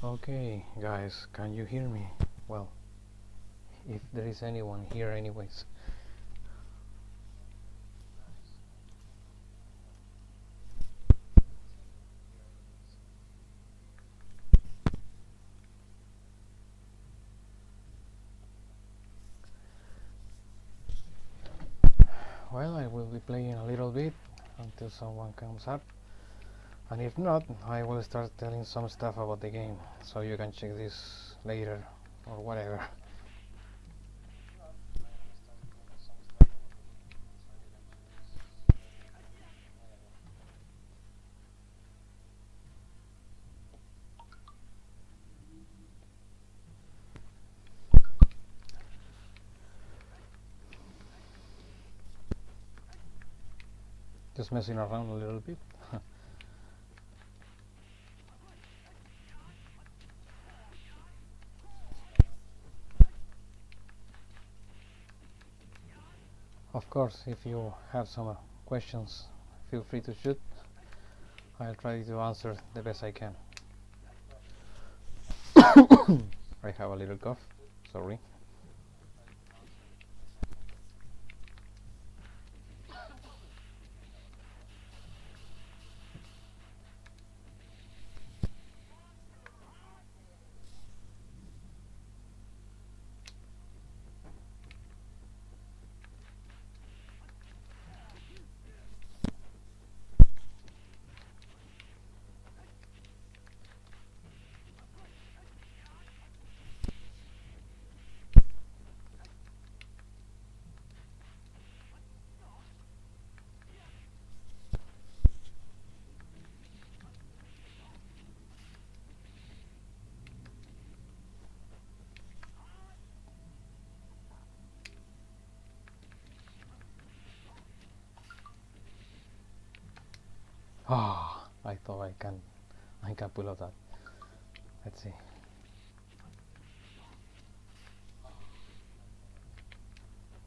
Okay, guys, can you hear me? Well, if there is anyone here anyways. Well, I will be playing a little bit until someone comes up, and if not, I will start telling some stuff about the game, so you can check this later or whatever. Just messing around a little bit. Of course, if you have some questions, feel free to shoot. I'll try to answer the best I can. I have a little cough, sorry. Ah, I thought I can pull out that. Let's see.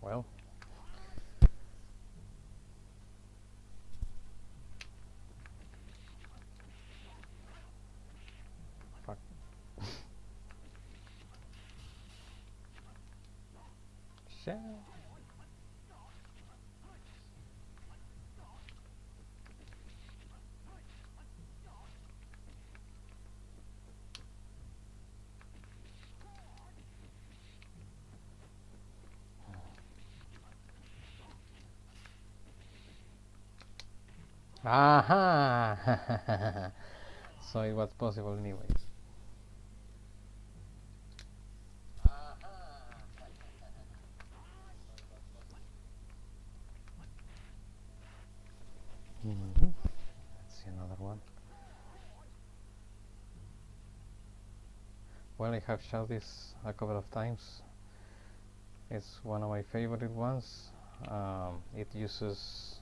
Well, fuck. Shit. Aha! So it was possible anyways. Let's see another one. Well, I have shot this a couple of times. It's one of my favorite ones. It uses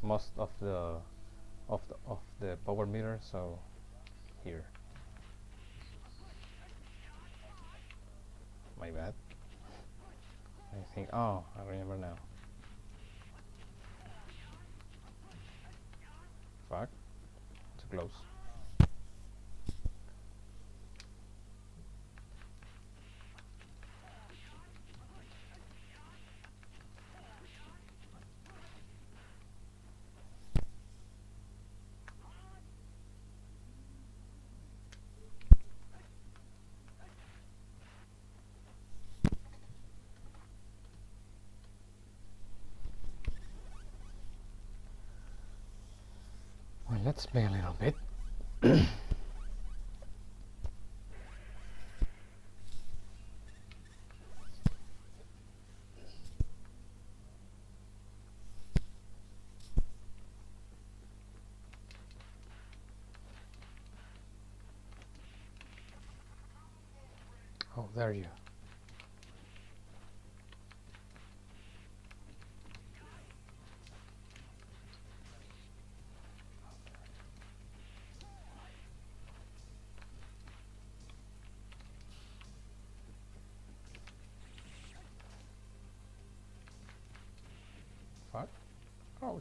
most of the power meter, so here. My bad. I think. Oh, I remember now. Fuck. Too close. Well, let's play a little bit. Oh, there you. Fuck. Ouch.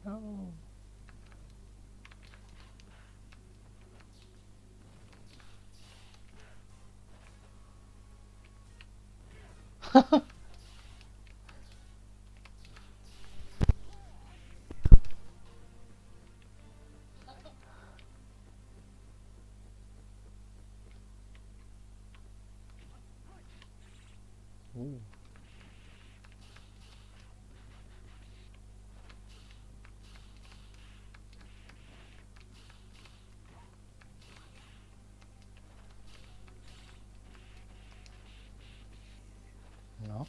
Ouch. No. Ooh. No.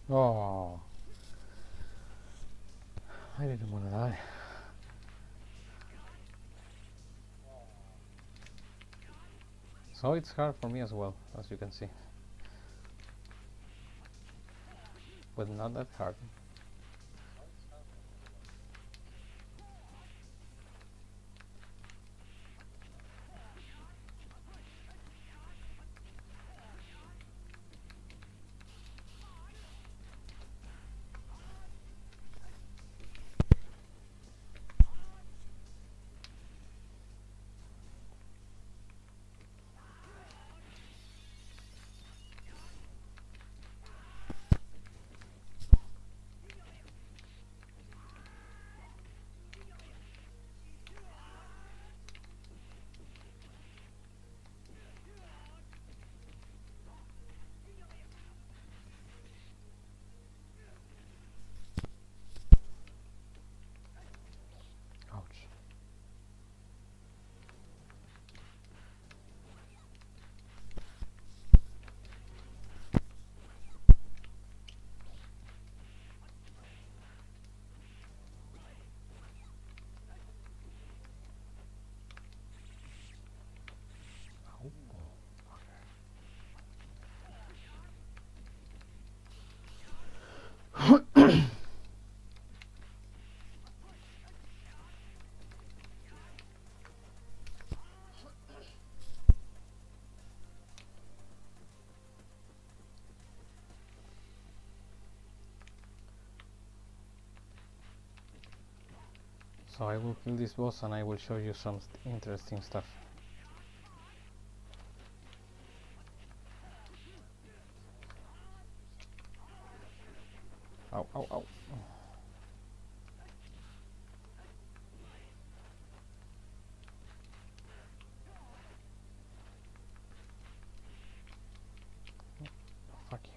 Oh. I didn't want to die. So it's hard for me as well, as you can see. But not that hard. Ouch. So I will kill this boss and I will show you some interesting stuff. Ow, ow, ow. Fuck you.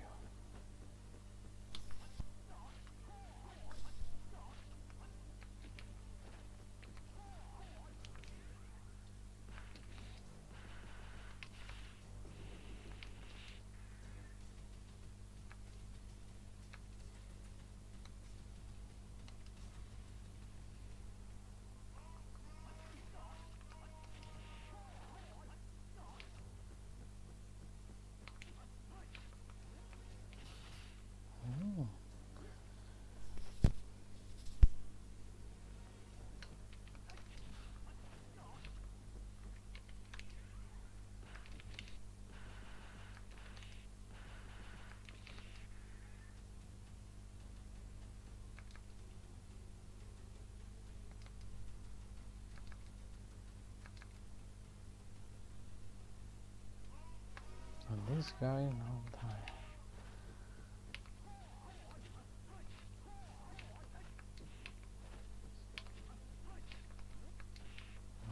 this guy? No, die.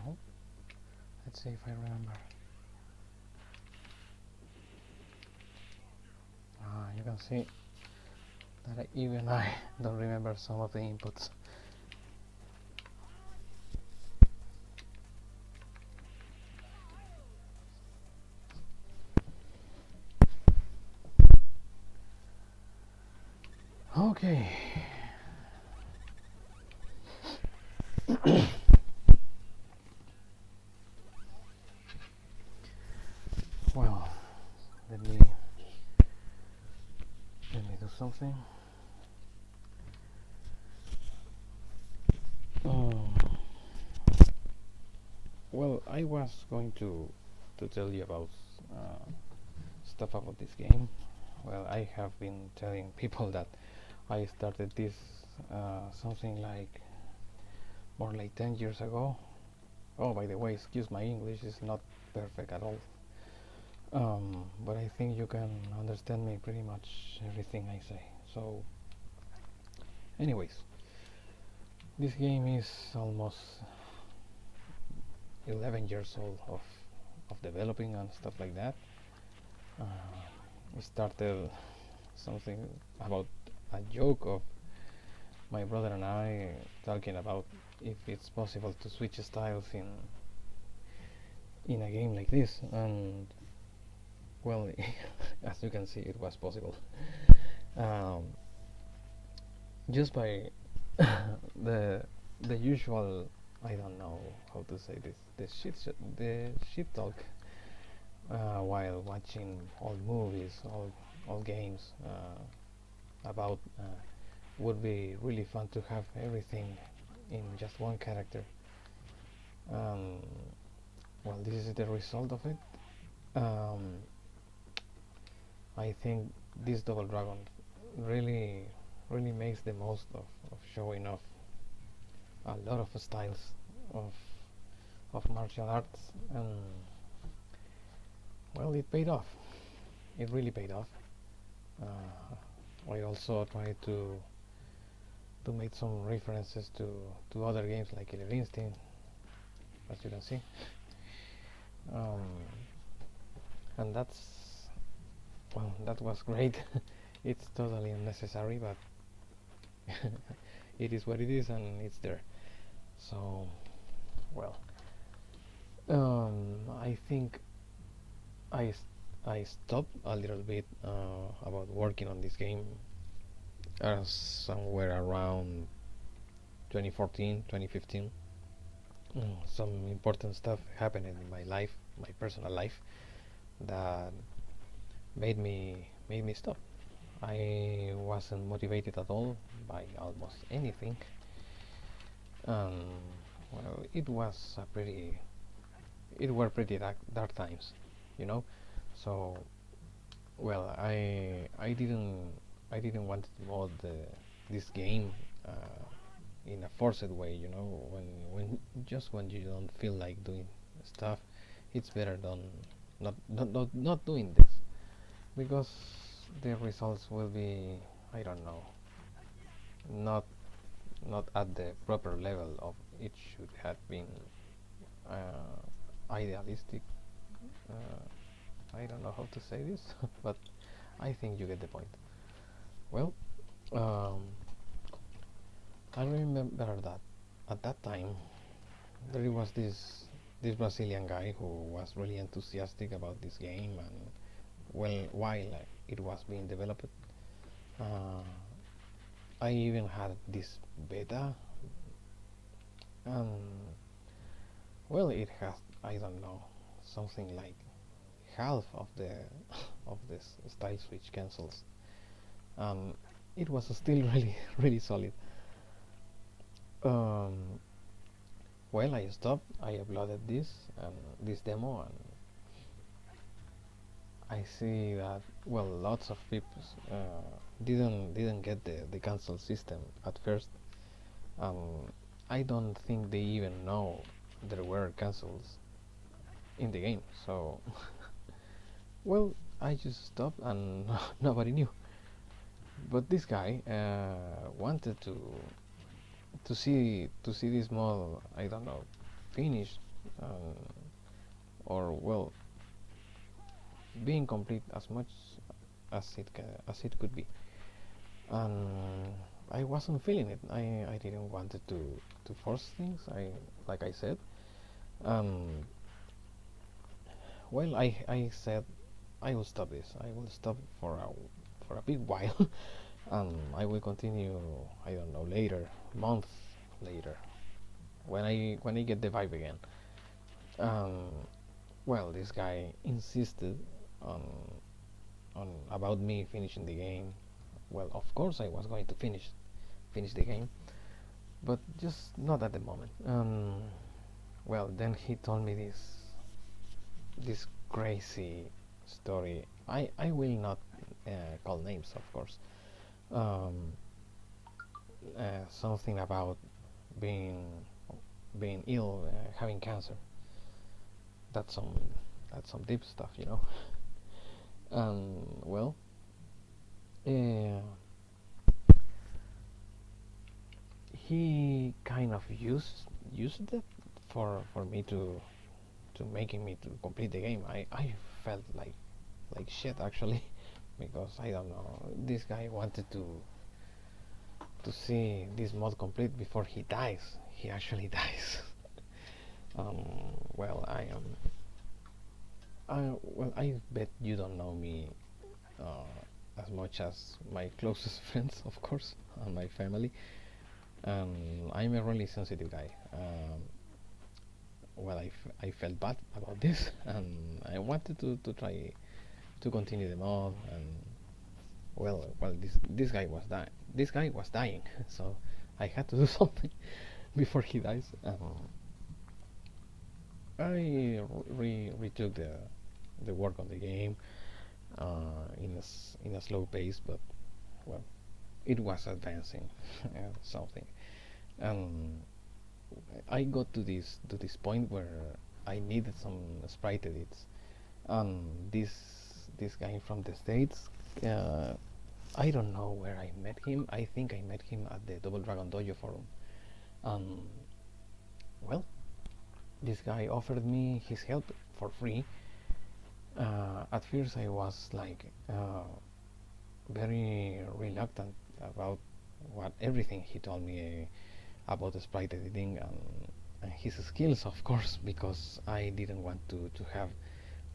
No. Let's see if I remember. You can see that even I don't remember some of the inputs. Okay. Well, let me do something. Um, well, I was going to tell you about stuff about this game. Well, I have been telling people that I started this something like more like 10 years ago. Oh, by the way, excuse my English, is not perfect at all. But I think you can understand me pretty much everything I say. So, anyways, this game is almost 11 years old of developing and stuff like that. It started something about a joke of my brother and I talking about if it's possible to switch styles in a game like this, and well, as you can see, it was possible. Um, just by the usual, I don't know how to say this, the shit talk while watching old movies, old games about would be really fun to have everything in just one character. Um, well, this is the result of it. Um, I think this Double Dragon really, really makes the most of showing off a lot of styles of martial arts, and well, it paid off. It really paid off. I also tried to make some references to other games like Killer Instinct, as you can see, um, and that was great. It's totally unnecessary, but it is what it is, and it's there. So, well, I think I I stopped a little bit about working on this game somewhere around 2014, 2015. Some important stuff happened in my life, my personal life, that made me stop. I wasn't motivated at all by almost anything. Um, well, it were pretty dark times, you know. So, well, I didn't want to mod this game in a forced way, you know. When you don't feel like doing stuff, it's better than not doing this, because the results will be, I don't know, not at the proper level of it should have been idealistic. I don't know how to say this, but I think you get the point. Well, um, I remember that at that time there was this Brazilian guy who was really enthusiastic about this game, and well, while it was being developed, uh, I even had this beta, and well, it has, I don't know, something like half of the of this style switch cancels. It was still really solid. Um, well, I stopped. I uploaded this demo, and I see that, well, lots of people didn't get the cancel system at first. I don't think they even know there were cancels in the game. So, well, I just stopped and nobody knew. But this guy wanted to see this model. I don't know, finished, or well, being complete as much as it could be. And I wasn't feeling it. I didn't want to force things. Like I said. Um, well, I said I will stop this. I will stop for a big while, and I will continue. I don't know, later, month later, when I get the vibe again. Um, well, this guy insisted on on about me finishing the game. Well, of course I was going to finish the game, but just not at the moment. Well, then he told me this crazy story. I will not call names, of course. Um, Something about being being ill, having cancer. That's some that's some deep stuff, you know. Well, uh, he kind of used it for me to making me to complete the game. I felt like shit actually, because I don't know. This guy wanted to see this mod complete before he dies. He actually dies. Well, I bet you don't know me as much as my closest friends, of course, and my family. I'm a really sensitive guy. Well, I felt bad about this, and I wanted to try to continue the mod, and well, this guy was dying. This guy was dying, so I had to do something before he dies. I retook the work on the game in a slow pace, but well, it was advancing something. And I got to this point where I needed some sprite edits, and this guy from the States, uh, I don't know where I met him. I think I met him at the Double Dragon Dojo forum. Um, well, this guy offered me his help for free. At first, I was like very reluctant about what everything he told me about the sprite editing and his skills, of course, because I didn't want to have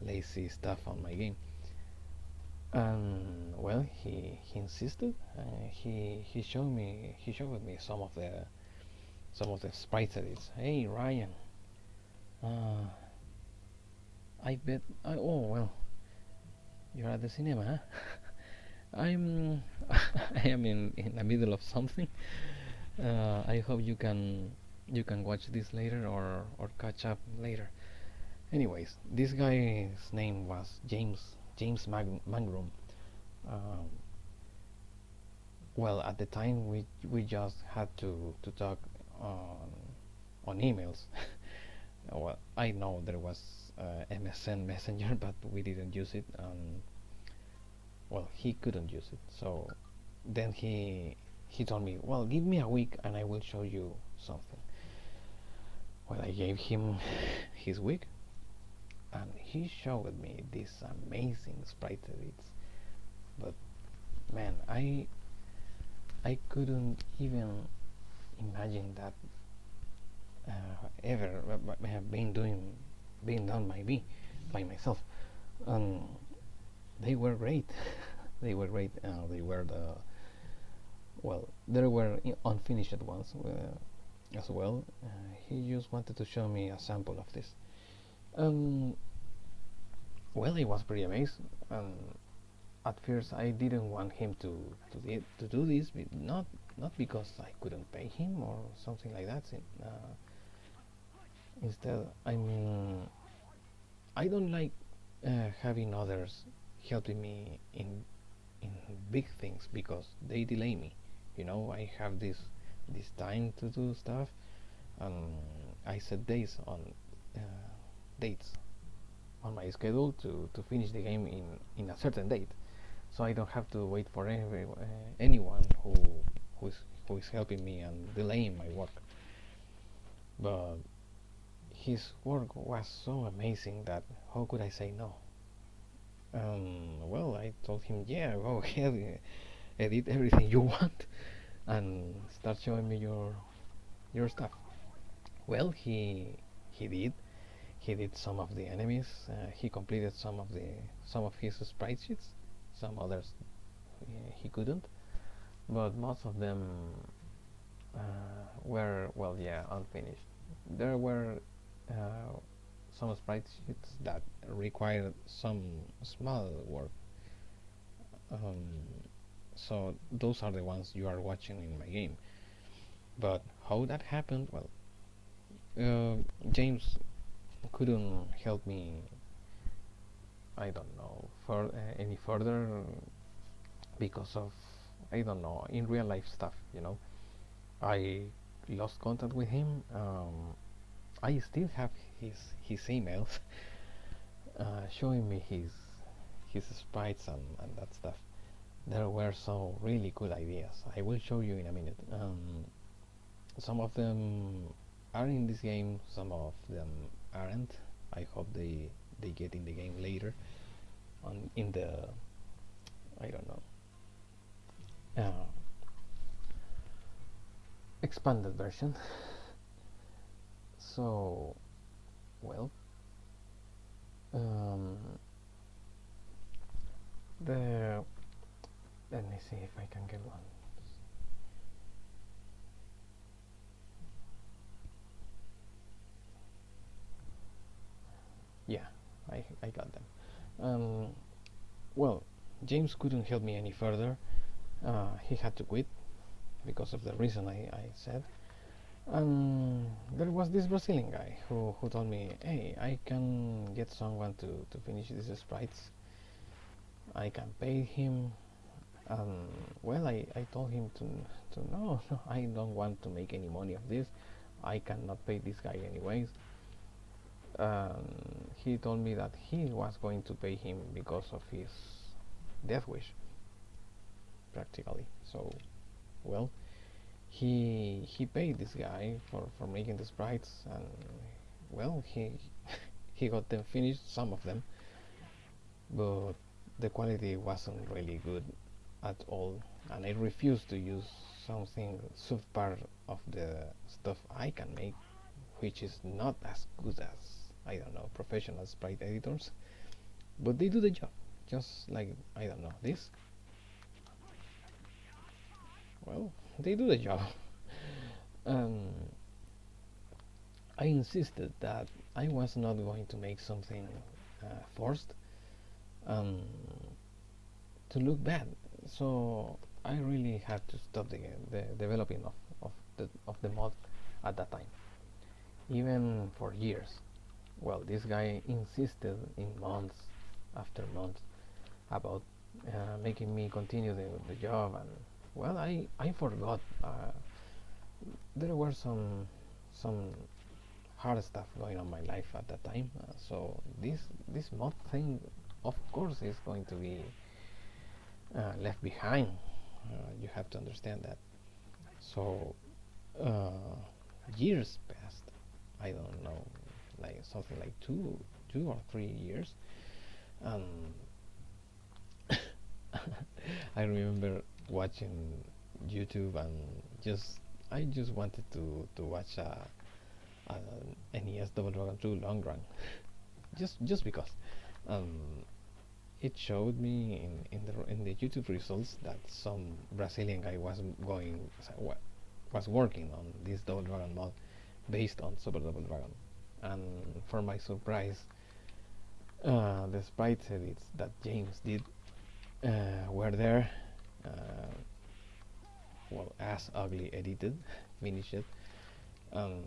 lazy stuff on my game. And well, he insisted. He showed me some of the sprite edits. Hey Ryan, uh, I bet. Oh well, you're at the cinema, huh? I'm I am in the middle of something. I hope you can watch this later or catch up later. Anyways, this guy's name was James Mangrum. Um, well, at the time we just had to talk on on emails. Well, I know there was MSN Messenger, but we didn't use it. Well, he couldn't use it, so then he told me, well, give me a week and I will show you something. Well, I gave him his week, and he showed me these amazing sprite edits. But man, I couldn't even imagine that ever have being done by myself. And they were great. They were great. They were there were unfinished ones as well. He just wanted to show me a sample of this. Um, well, I was pretty amazed. At first, I didn't want him to do this, not because I couldn't pay him or something like that. Instead, I mean, I don't like having others helping me in big things because they delay me. I have this time to do stuff, and I set days on uh, dates on my schedule to finish the game in a certain date, so I don't have to wait for anyone who's who is helping me and delaying my work. But his work was so amazing that how could I say no? Well, I told him, yeah, go ahead, edit everything you want, and start showing me your stuff. Well, he did. He did some of the enemies. He completed some of his sprite sheets. Some others he couldn't, but most of them were, well, yeah, unfinished. There were uh, some sprite sheets that required some small work. Um, so those are the ones you are watching in my game. But how that happened? Well, uh, James couldn't help me. I don't know for any further because of, I don't know, in real life stuff. I lost contact with him. I still have his emails showing me his sprites and that stuff. There were some really good ideas. I will show you in a minute. Some of them are in this game, some of them aren't. I hope they get in the game later on in the, I don't know, uh, expanded version. So, well, um, the let me see if I can get one. Yeah, I got them. Um, well, James couldn't help me any further. He had to quit because of the reason I said. And there was this Brazilian guy who told me, hey, I can get someone to finish these sprites. I can pay him. Well, I told him to no, no, I don't want to make any money of this. I cannot pay this guy anyways. He told me that he was going to pay him because of his death wish, practically. So, well, he paid this guy for making the sprites, and well, he got them finished, some of them, but the quality wasn't really good at all, and I refused to use something subpar of the stuff I can make, which is not as good as, I don't know, professional sprite editors, but they do the job, just like, I don't know, this. Well, they do the job. um, I insisted that I was not going to make something forced, um, to look bad. So I really had to stop the developing of the mod at that time, even for years. Well, this guy insisted in months after months about making me continue the job, and well, I forgot. There were some hard stuff going on in my life at that time, so this mod thing, of course, is going to be left behind. You have to understand that. So uh, years passed. I don't know, like something like 2 or 3 years. Um, I remember watching YouTube and just I just wanted to watch a NES Double Dragon 2 Long Run, just because. Um, it showed me in the YouTube results that some Brazilian guy was working on this Double Dragon mod based on Super Double Dragon, and for my surprise, the sprite edits that James did were there. Uh, well, as ugly edited, finished, um,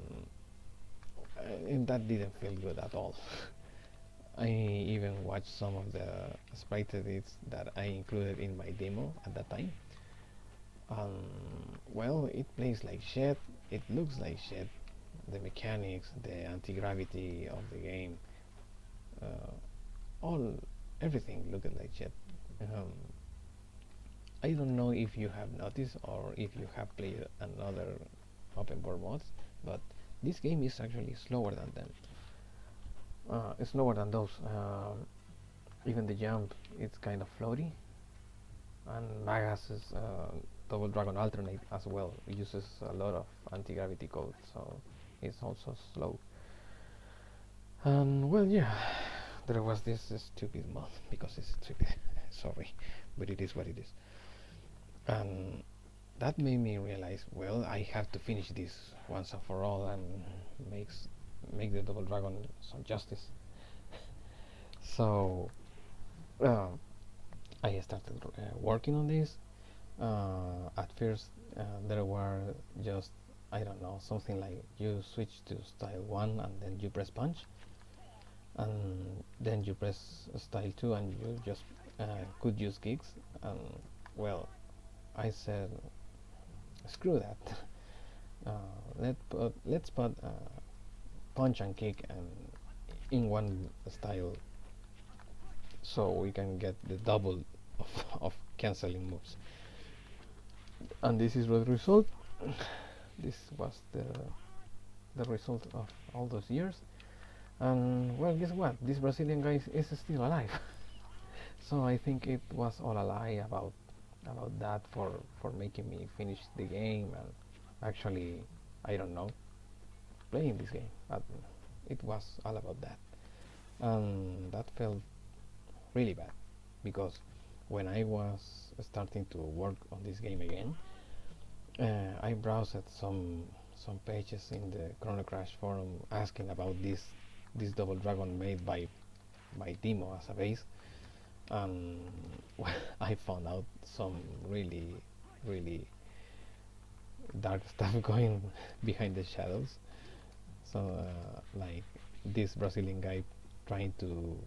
and that didn't feel good at all. I even watched some of the sprite edits that I included in my demo at that time. Well, it plays like shit, it looks like shit. The mechanics, the anti-gravity of the game, all everything looked like shit. Um, I don't know if you have noticed or if you have played another open world mods, but this game is actually slower than them. It's slower than those. Even the jump, it's kind of floaty, and Magas's Double Dragon Alternate as well uses a lot of anti-gravity code, so it's also slow. And well, yeah, there was this stupid mod because it's stupid. Sorry, but it is what it is. And that made me realize, well, I have to finish this once and for all and make the Double Dragon some justice. So uh, I started working on this. At first, there were just, I don't know, something like you switch to style 1 and then you press punch, and then you press style 2 and you just could use kicks. And well, I said, screw that. Let's put punch and kick and in one style, so we can get the double of canceling moves. And this is the result. This was the result of all those years. And well, guess what? This Brazilian guy is still alive. So I think it was all a lie about that for making me finish the game, and actually, I don't know, playing this game. It was all about that, and that felt really bad because when I was starting to work on this game again, I browsed some pages in the Chrono Crash forum asking about this Double Dragon made by Demo as a base, and well, I found out some really dark stuff going behind the shadows. So like this Brazilian guy trying to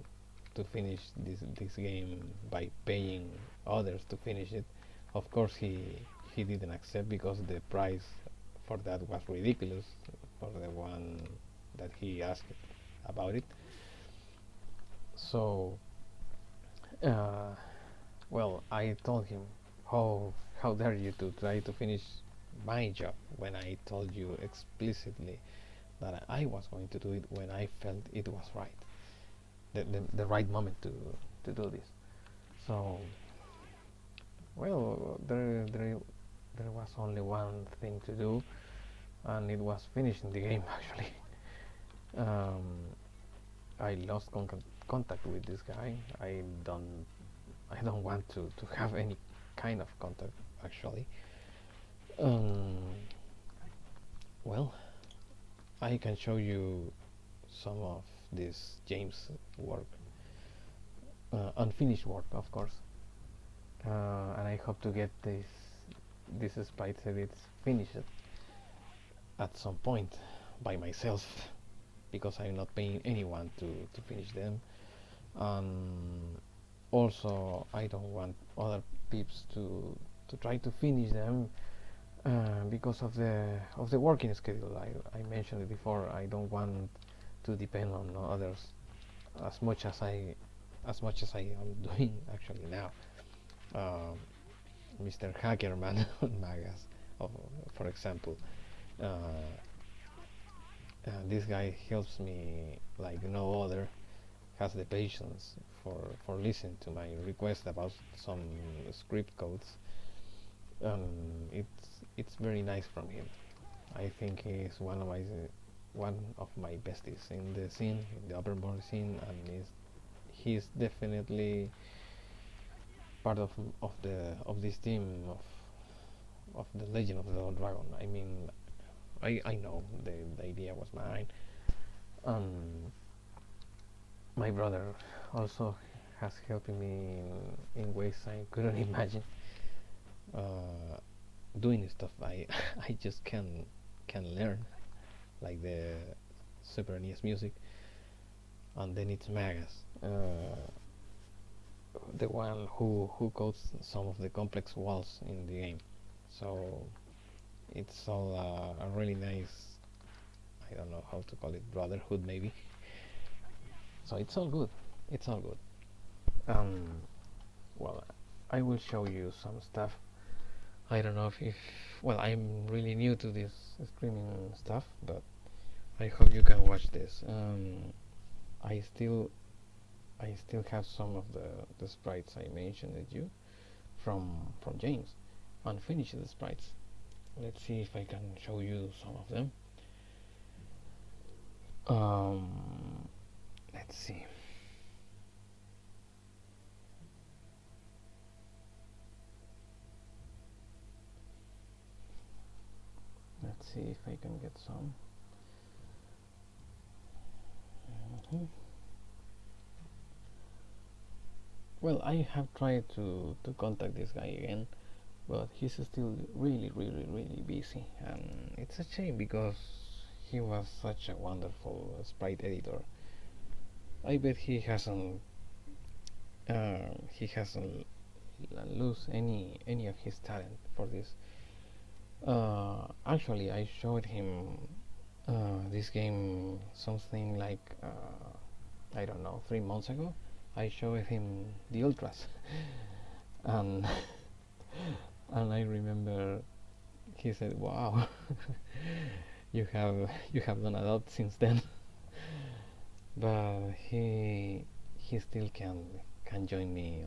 finish this game by paying others to finish it. Of course, he didn't accept because the price for that was ridiculous for the one that he asked about it. So uh, well, I told him, how dare you to try to finish my job when I told you explicitly that I was going to do it when I felt it was right, the right moment to do this. So well, there was only one thing to do, and it was finishing the game actually. um, I lost contact with this guy. I don't want to have any kind of contact actually. um, well, I can show you some of this James work, unfinished work, of course, and I hope to get this sprites edits finished at some point by myself because I'm not paying anyone to finish them. Also, I don't want other peeps to try to finish them because of the working schedule. I mentioned it before. I don't want to depend on others as much as I am doing actually now. Um, Mr. Hackerman on Magas, for example, uh, this guy helps me like no other. Has the patience for listening to my request about some script codes. It's very nice from him. I think he's one of my besties in the scene, in the upper board scene, and he's definitely part of this team of the Legend of the Double Dragon. I mean, I know the idea was mine. Um, my brother also has helped me in ways I couldn't imagine. Uh, Doing stuff I just can learn, like the Super NES music, and then it's Magas, the one who codes some of the complex walls in the game. So it's all a really nice, I don't know how to call it, brotherhood maybe. So it's all good. it's all good. Um, well, I will show you some stuff. I don't know if well, I'm really new to this streaming stuff, but I hope you can watch this. I still I still have some of the sprites I mentioned to you from James, unfinished sprites. Let's see if I can show you some of them. Let's see. Let's see if I can get some. Mhm. Well, I have tried to contact this guy again, but he's still really busy, and it's a shame because he was such a wonderful sprite editor. I bet he hasn't lose any of his talent for this. Actually, I showed him this game something like I don't know 3 months ago. I showed him the ultras, and and I remember he said, "Wow, you have done a lot since then." But he still can join me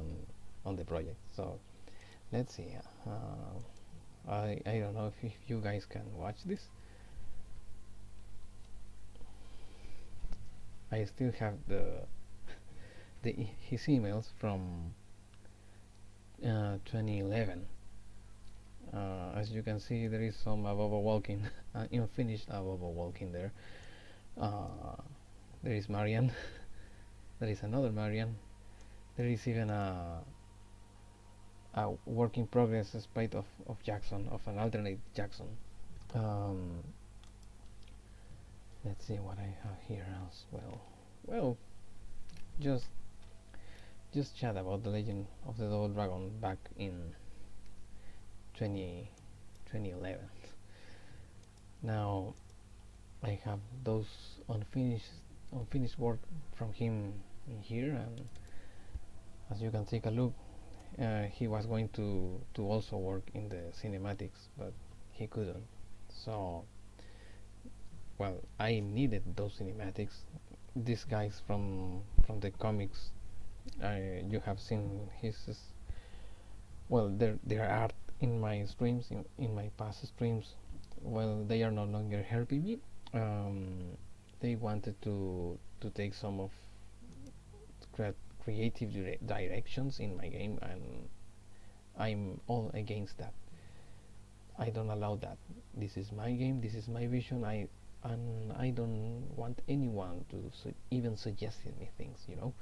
on the project. So let's see. I don't know if you guys can watch this. I still have the his emails from 2011. As you can see, there is some above walking, unfinished above walking there. Uh, there is Marian. There is another Marian. There is even a work in progress sprite of Jackson, of an alternate Jackson. Um, let's see what I have here as well. Well, just chat about the Legend of the Double Dragon back in 20, 2011. Now I have those unfinished work from him in here, and as you can take a look, he was going to also work in the cinematics, but he couldn't. So well, I needed those cinematics. These guys from the comics, you have seen his well their art in my streams, in my past streams. Well, they are no longer helping me. They wanted to take some of creative directions in my game, and I'm all against that. I don't allow that. This is my game, this is my vision. I don't want anyone to even suggest me things, you know.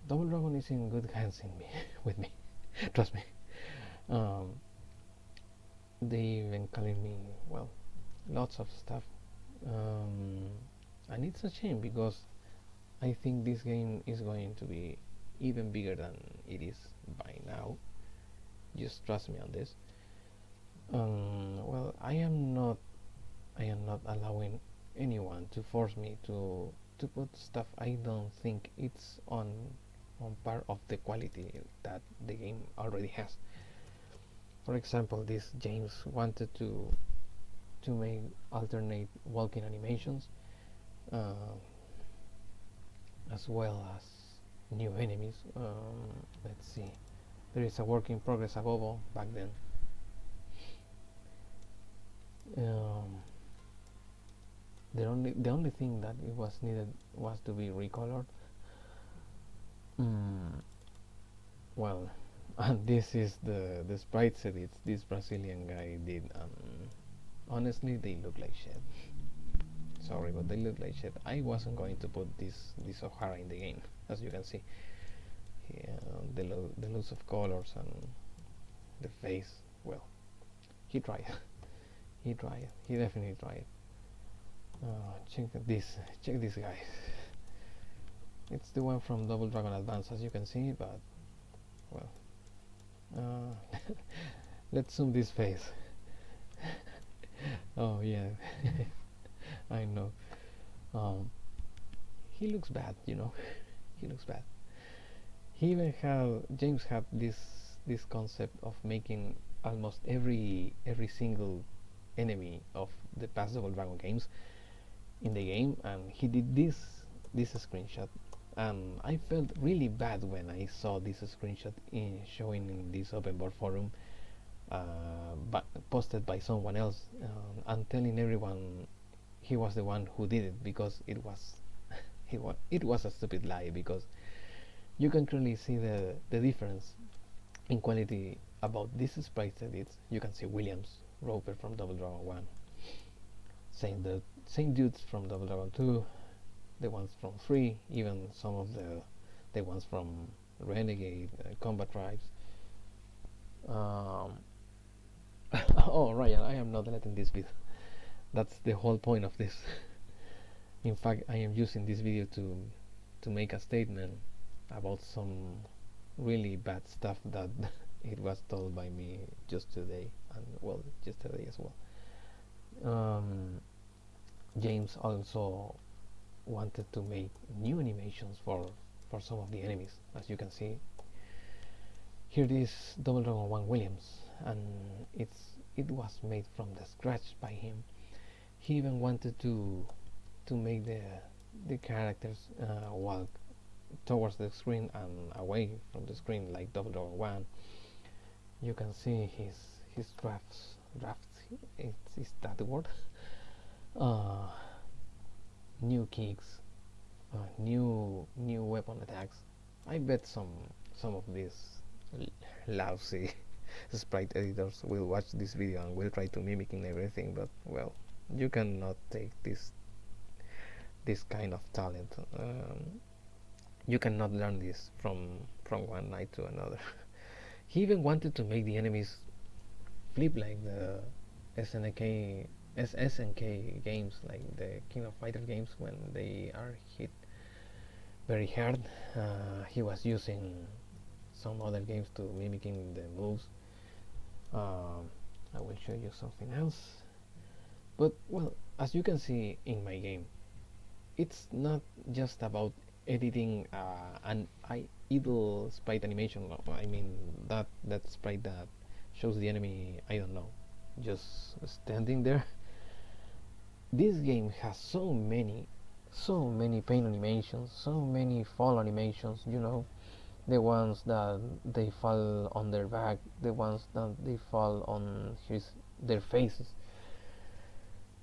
Double Dragon is in good hands in me with me. Trust me. um, they even calling me, well, lots of stuff. um, and it's a shame because I think this game is going to be even bigger than it is by now. Just trust me on this. Well, I am not allowing anyone to force me to put stuff I don't think it's on par of the quality that the game already has. For example, this James wanted to make alternate walking animations, uh, as well as new enemies. Let's see. There is a work in progress above all back then. Um, the only thing that it was needed was to be recolored. Mm, well, and this is the sprites edits this Brazilian guy did. Honestly, they look like shit. Sorry, but they look like shit. I wasn't going to put this O'Hara in the game, as you can see. The loss of colors and the face. Well, he tried. He tried. He definitely tried. Check this. Check this guy. It's the one from Double Dragon Advance, as you can see. But well, let's zoom this face. Oh yeah, I know. Um, he looks bad, you know. He looks bad. He even had James had this concept of making almost every single enemy of the past Double Dragon games in the game, and he did this screenshot. And I felt really bad when I saw this screenshot showing in this open board forum, but posted by someone else, and telling everyone he was the one who did it, because it was a stupid lie, because you can clearly see the difference in quality about this sprite edits. You can see Williams, Roper from Double Dragon 1, same dudes from Double Dragon 2, the ones from 3, even some of the ones from Renegade, Combat Tribes. Um, oh, Ryan, I am not letting this video. That's the whole point of this. In fact, I am using this video to make a statement about some really bad stuff that it was told by me just today, and well, yesterday as well. James also wanted to make new animations for some of the enemies. As you can see, here is Double Dragon 1 Williams, and it was made from the scratch by him. He even wanted to make the characters walk towards the screen and away from the screen like Double Dragon 1. You can see his drafts. Is that the word? New kicks, new weapon attacks. I bet some of these lousy sprite editors will watch this video and will try to mimicking everything, but well, you cannot take this kind of talent. You cannot learn this from one night to another. He even wanted to make the enemies flip like the SNK games, like the King of Fighters games, when they are hit very hard. He was using some other games to mimicking the moves. I will show you something else. But well, as you can see in my game, it's not just about editing an idle sprite animation. I mean that sprite that shows the enemy, I don't know, just standing there. This game has so many pain animations, so many fall animations, you know, the ones that they fall on their back, the ones that they fall on their faces,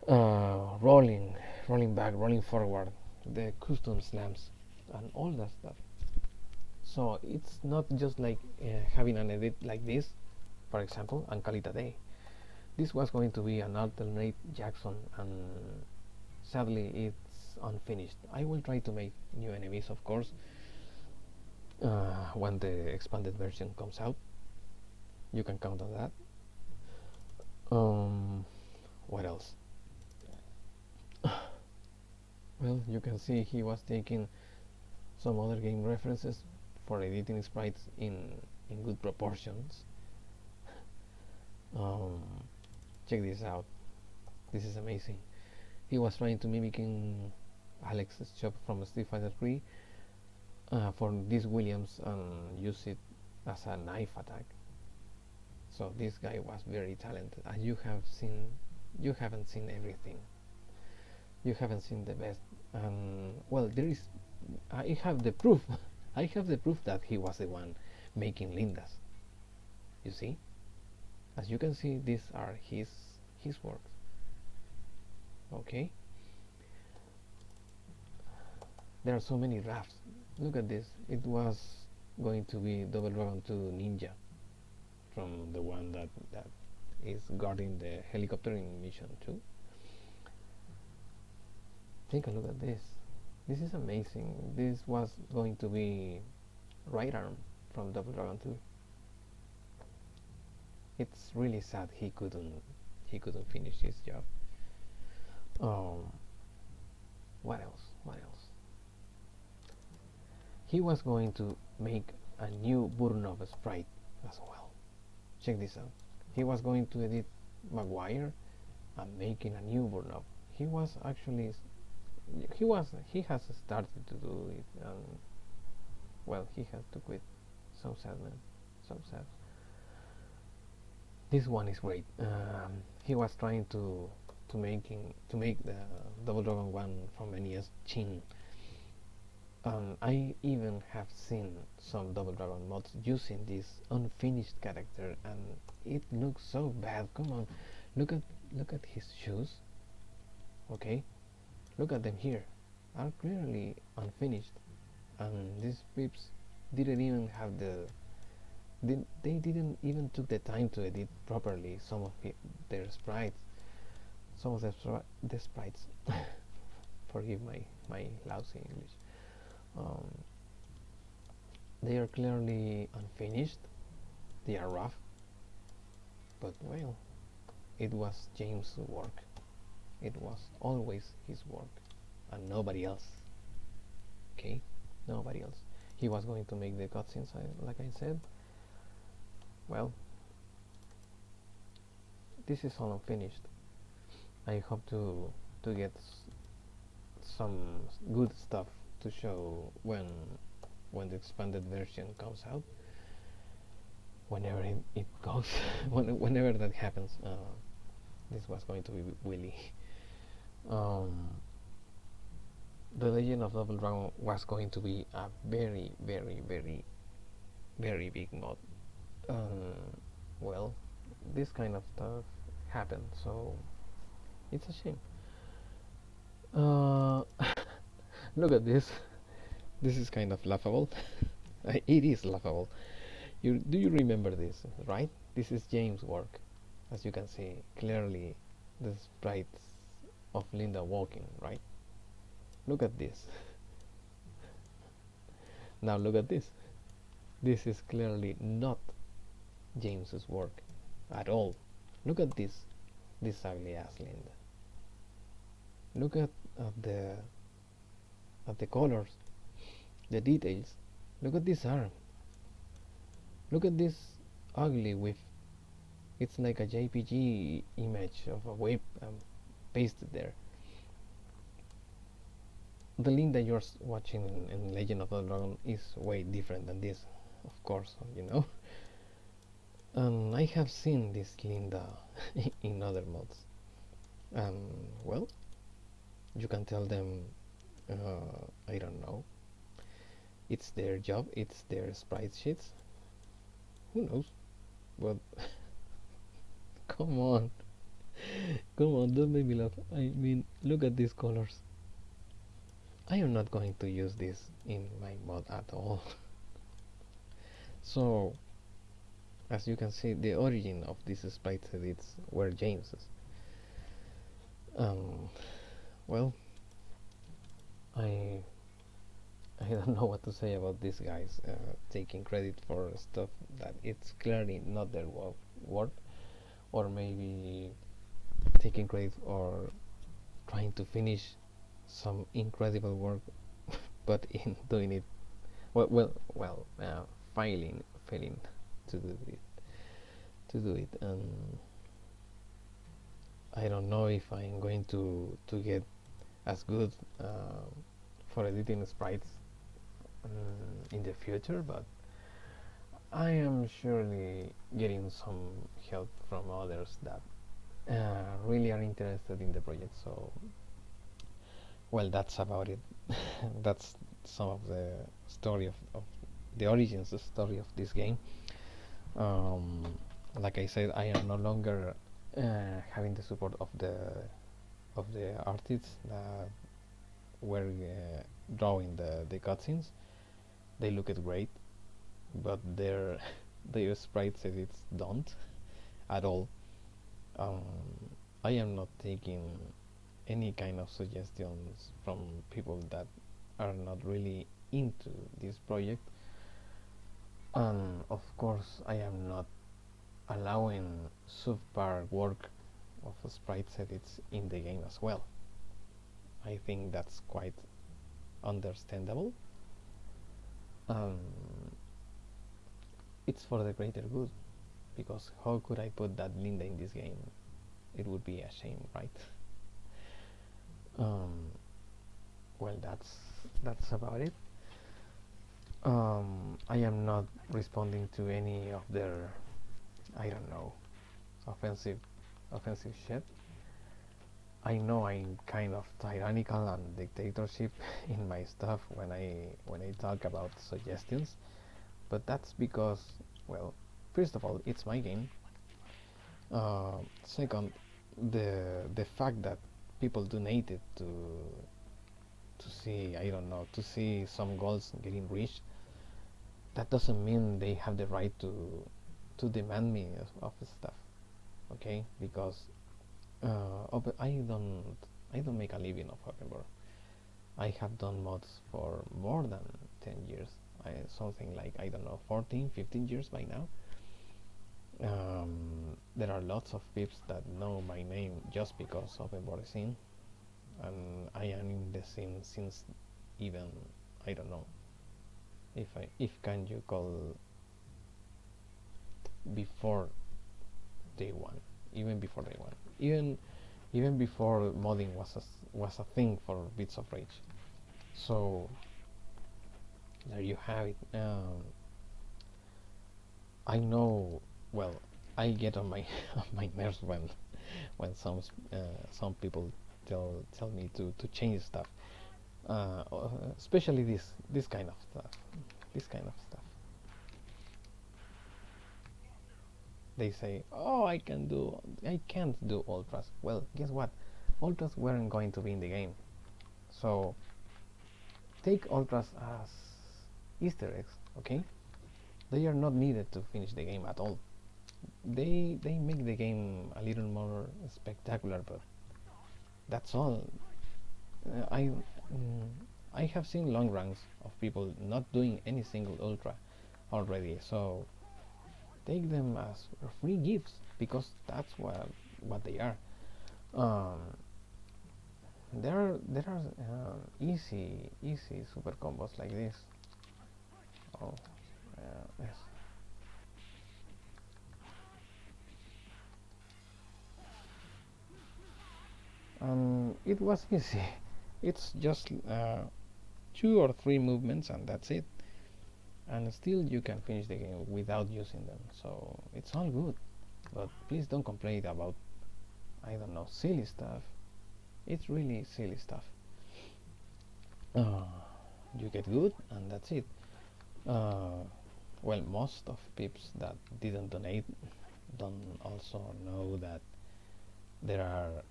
rolling back, rolling forward, the custom slams, and all that stuff. So it's not just like having an edit like this, for example, and call it a day. This was going to be an alternate Jackson, and sadly it's unfinished. I will try to make new enemies, of course, when the expanded version comes out. You can count on that. What else? Well, you can see he was taking some other game references for editing sprites in good proportions. Check this out. This is amazing. He was trying to mimicking Alex's shop from Street Fighter 3 for this Williams, and use it as a knife attack. So this guy was very talented. As you have seen, you haven't seen everything. You haven't seen the best. And well, I have the proof. I have the proof that he was the one making Lindas. You see? As you can see, these are his works. Okay? There are so many drafts. Look at this. It was going to be Double Dragon 2 Ninja, from the one that is guarding the helicoptering mission too. Take a look at this. This is amazing. This was going to be Right Arm from Double Dragon 2. It's really sad he couldn't finish his job. What else? He was going to make a new Burnov sprite as well. Check this out. He was going to edit Maguire and making a new Burnov. He was actually he has started to do it, and well, he had to quit. So sad, man. So sad. This one is great. He was trying to make the Double Dragon one from NES Chin. I even have seen some Double Dragon mods using this unfinished character, and it looks so bad. Come on, look at look at his shoes. Okay, look at them here. Are clearly unfinished, and these peeps didn't even have they didn't even took the time to edit properly some of their sprites. Some of the sprites. Forgive my lousy English. Um, they are clearly unfinished. They are rough, but well, it was James' work. It was always his work, and nobody else. Okay, nobody else. He was going to make the cutscenes, like I said. Well, this is all unfinished. I hope to get some good stuff to show when the expanded version comes out. Whenever it goes, whenever that happens, this was going to be Willy. Um, the Legend of Double Dragon was going to be a very, very, very, very big mod. Well, this kind of stuff happened, so it's a shame. Look at this. This is kind of laughable. It is laughable. Do you remember this, right? This is James' work. As you can see clearly, the sprites of Linda walking, right? Look at this. Now look at this. This is clearly not James's work at all. Look at this ugly ass Linda. Look at the colors, the details. Look at this arm. Look at this ugly whip. It's like a JPG image of a whip pasted there. The Linda you're watching in Legend of the Dragon is way different than this, of course, you know. And I have seen this Linda in other mods. Well, you can tell them, I don't know, it's their job, it's their sprite sheets. Who knows? But come on, come on, don't make me laugh. I mean, look at these colors. I am not going to use this in my mod at all. So, as you can see, the origin of these sprite edits were James's. Well, I don't know what to say about these guys taking credit for stuff that it's clearly not their work, or maybe taking credit or trying to finish some incredible work, but in doing it failing to do it, and I don't know if I'm going to get as good for editing sprites in the future, but I am surely getting some help from others that really are interested in the project. So, well, that's about it. That's some of the story of the origins story of this game. Like I said, I am no longer having the support of the artists that were drawing the cutscenes. They look great, but their sprites edits don't at all. I am not taking any kind of suggestions from people that are not really into this project, and of course I am not allowing subpar work of sprite edits in the game as well. I think that's quite understandable. It's for the greater good, because how could I put that Linda in this game? It would be a shame, right? well, that's about it. I am not responding to any of their, I don't know, offensive offensive shit. I know I'm kind of tyrannical and dictatorship in my stuff when I talk about suggestions, but that's because, well, first of all, it's my game. Second, the fact that people donated to see, I don't know, to see some goals getting reached, that doesn't mean they have the right to demand me of stuff. Okay, because I don't make a living of open world. I have done mods for more than 10 years. Something like, I don't know, 14, 15 years by now. There are lots of peeps that know my name just because open world is in, and I am in the scene since, even, I don't know, if can you call, before day one, even before day one, even before modding was a thing for Bits of Rage. So there you have it. I know, well, I get on my on my nerves when some people tell me to change stuff, especially this kind of stuff. This kind of stuff. They say, "Oh, I can't do ultras." Well, guess what? Ultras weren't going to be in the game, so take ultras as Easter eggs. Okay, they are not needed to finish the game at all. They make the game a little more spectacular, but that's all. I have seen long runs of people not doing any single ultra already, so take them as free gifts because that's what they are. Um, there are easy super combos like this. Oh, yes. It was easy. It's just two or three movements and that's it. And still you can finish the game without using them. So it's all good. But please don't complain about, I don't know, silly stuff. It's really silly stuff. Uh, you get good and that's it. Uh, well, most of peeps that didn't donate don't also know that there are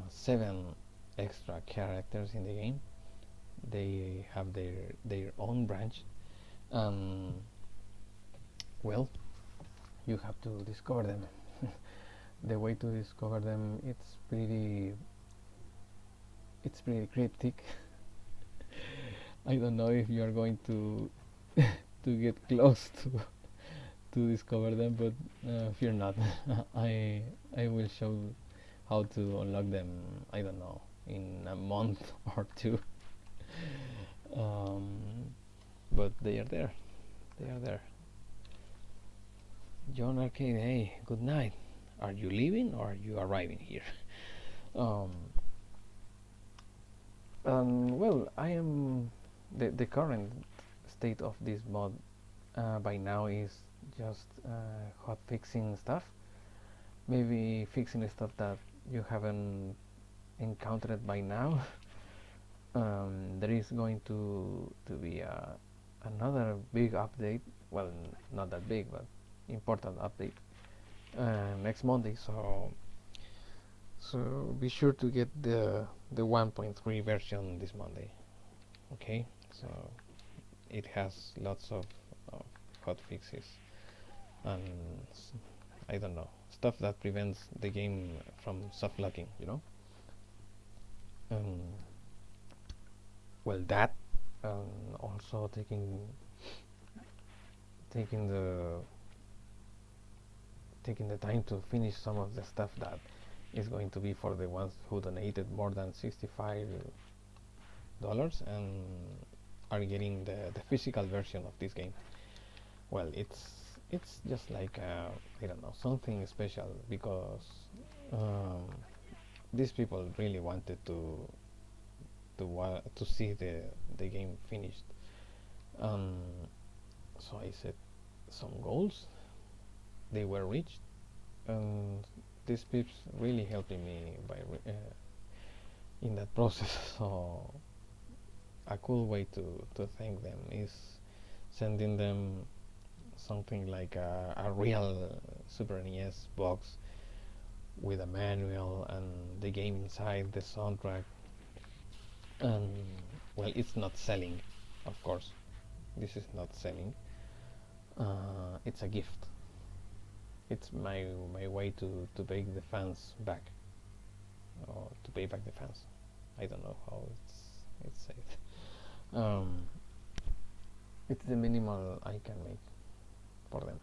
7 extra characters in the game. They have their own branch, and well, you have to discover them. The way to discover them, it's pretty cryptic. I don't know if you are going to to get close to discover them, but fear not. I will show how to unlock them. I don't know, in a month or two. um, but they are there. They are there. John Arcade, hey, good night. Are you leaving or are you arriving here? um, well, I am the current state of this mod by now is just hot fixing stuff. Maybe fixing the stuff that you haven't encountered by now. There is going to be another big update. Well, not that big, but important update next Monday. So be sure to get the 1.3 version this Monday. Okay, so it has lots of hot fixes and I don't know, stuff that prevents the game from soft locking. Um, well, that also taking the taking the time to finish some of the stuff that is going to be for the ones who donated more than $65 and are getting the physical version of this game. Well, it's just like I don't know, something special because um, these people really wanted to see the game finished. Um, so I set some goals. They were reached, and these peeps really helped me in that process. So a cool way to thank them is sending them something like a real Super NES box with a manual and the game inside, the soundtrack, and well, it's not selling, of course. This is not selling. It's a gift. It's my way to pay the fans back, or to pay back the fans. I don't know how it's said. Um, it's the minimal I can make for them.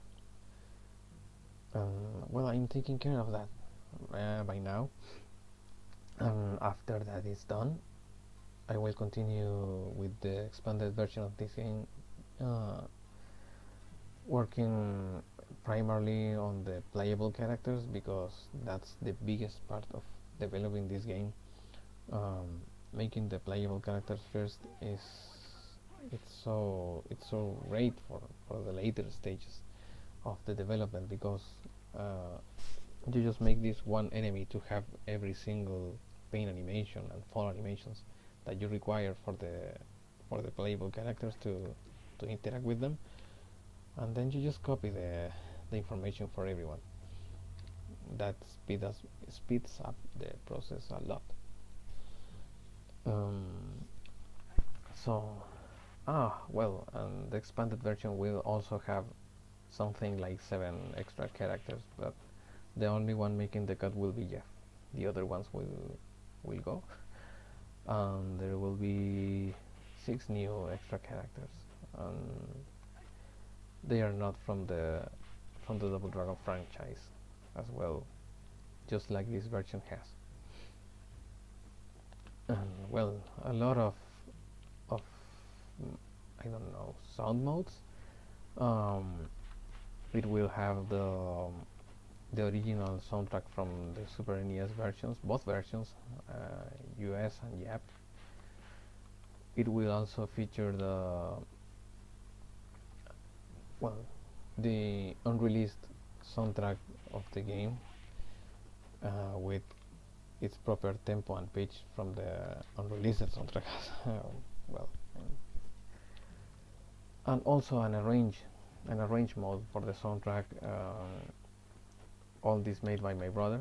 Well, I'm taking care of that by now. After that is done, I will continue with the expanded version of this game, uh, working primarily on the playable characters because that's the biggest part of developing this game. Making the playable characters first is it's so great for the later stages of the development because uh, you just make this one enemy to have every single pain animation and fall animations that you require for the playable characters to interact with them, and then you just copy the information for everyone. That speeds up the process a lot. Um, so well, and the expanded version will also have something like 7 extra characters, but the only one making the cut will be Jeff. The other ones will go, and there will be 6 new extra characters. They are not from the Double Dragon franchise as well, just like this version has. And well, a lot of I don't know, sound modes. Um, it will have the original soundtrack from the Super NES versions, both versions, US and Jap. It will also feature well the unreleased soundtrack of the game with its proper tempo and pitch from the unreleased soundtrack. well, and also an arrange mode for the soundtrack. All this made by my brother,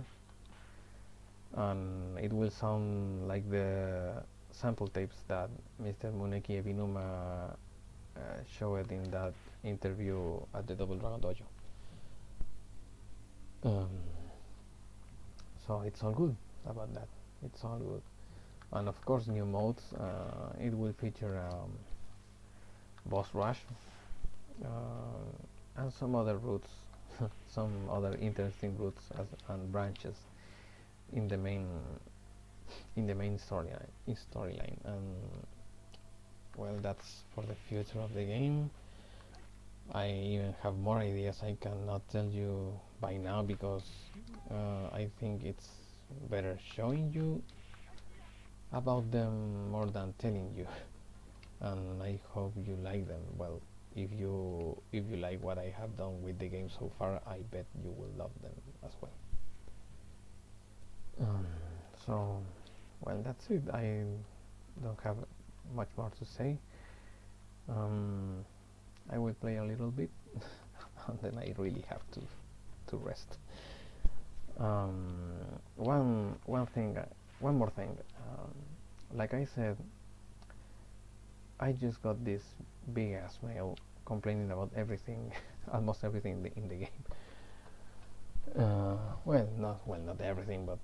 and it will sound like the sample tapes that Mr. Muneki Ebinuma showed in that interview at the Double Dragon Dojo. Um, so it's all good about that. It's all good, and of course new modes. It will feature boss rush and some other routes, some other interesting routes and branches in the main storyline. And well, that's for the future of the game. I even have more ideas I cannot tell you by now because I think it's better showing you about them more than telling you. And I hope you like them. Well, if you like what I have done with the game so far, I bet you will love them as well. Um, so, well, that's it. I don't have much more to say. I will play a little bit, and then I really have to rest. One more thing. Like I said, I just got this big ass mail complaining about everything, almost everything in the game. Not everything, but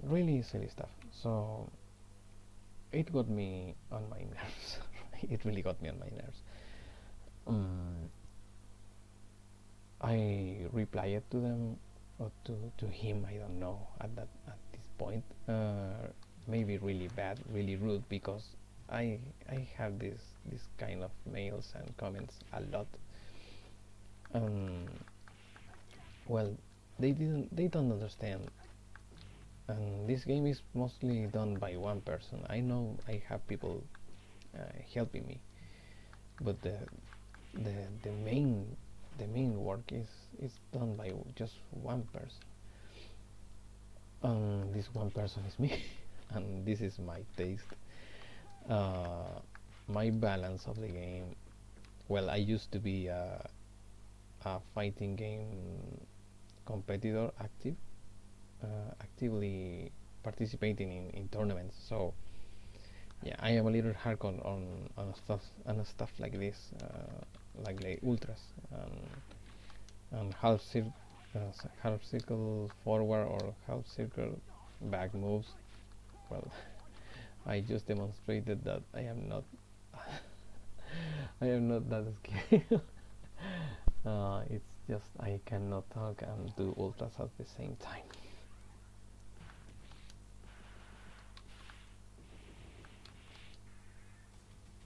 really silly stuff. So it got me on my nerves. It really got me on my nerves. Um, I replied to them or to him. I don't know at this point. Maybe really bad, really rude because I have this kind of mails and comments a lot. Um, well, they don't understand And this game is mostly done by one person. I know I have people helping me, but the the main the main work is done by just one person. This one person is me, and this is my taste. Uh, my balance of the game. Well, I used to be a fighting game competitor, actively participating in tournaments. So yeah, I am a little hard on stuff like this, like ultras and half circle forward or half circle back moves. Well, I just demonstrated that I am not I am not that skilled. It's just I cannot talk and do ultras at the same time.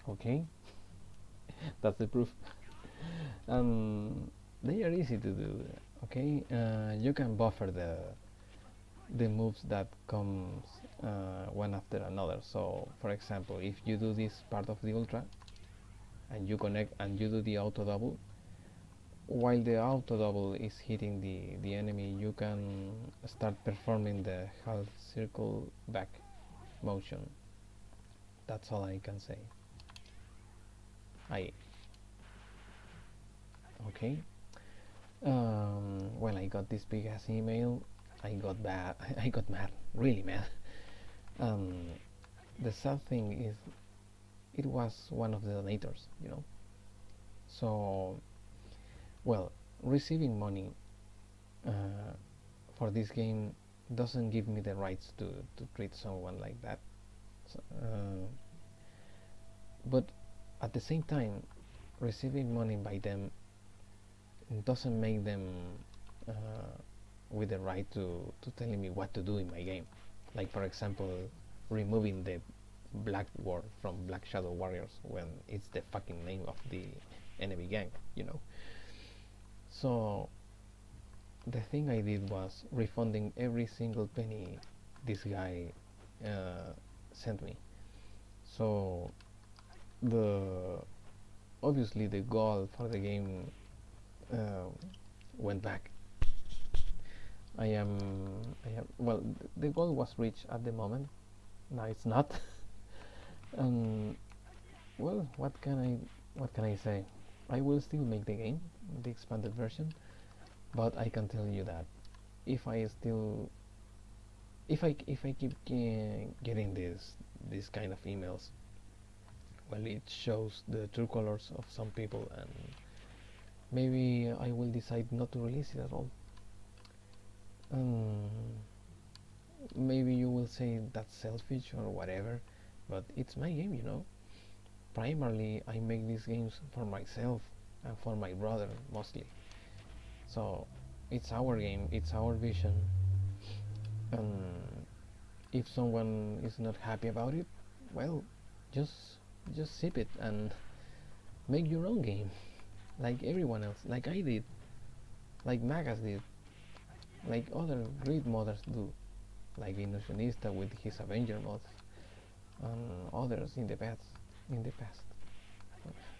Okay, that's the proof. And they are easy to do. Okay, you can buffer the moves that comes one after another. So, for example, if you do this part of the ultra and you connect and you do the auto double, while the auto double is hitting the enemy, you can start performing the half circle back motion. That's all I can say. I Okay. Well, I got this big ass email. I got bad. I got mad, really mad. Um, the sad thing is, it was one of the donators. So, well, receiving money uh, for this game doesn't give me the rights to treat someone like that. So, but at the same time, receiving money by them doesn't make them uh, with the right to telling me what to do in my game. Like, for example, removing the Black Ward from Black Shadow Warriors when it's the fucking name of the enemy gang. So the thing I did was refunding every single penny this guy uh, sent me. So the obviously the goal for the game uh, went back. Well, the goal was reached at the moment. Now it's not. And well, what can I say? I will still make the game, the expanded version, but I can tell you that if I still if I keep getting these kind of emails, well, it shows the true colors of some people, and maybe I will decide not to release it at all. Um, Maybe you will say that's selfish or whatever, but it's my game. Primarily, I make these games for myself and for my brother mostly. So it's our game, it's our vision, and if someone is not happy about it, well, just just sip it and make your own game, like everyone else, like I did, like Magas did, like other great modders do, like Illusionista with his Avenger mods, and others in the past.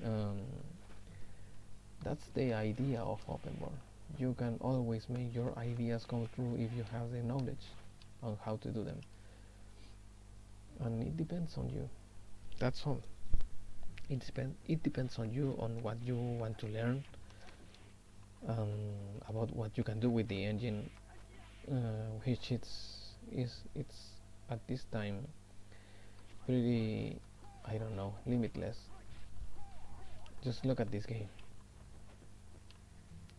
Um, that's the idea of open world. You can always make your ideas come true if you have the knowledge on how to do them, and it depends on you. That's all. It depends on you, on what you want to learn, about what you can do with the engine, which it's at this time pretty, I don't know, limitless. Just look at this game.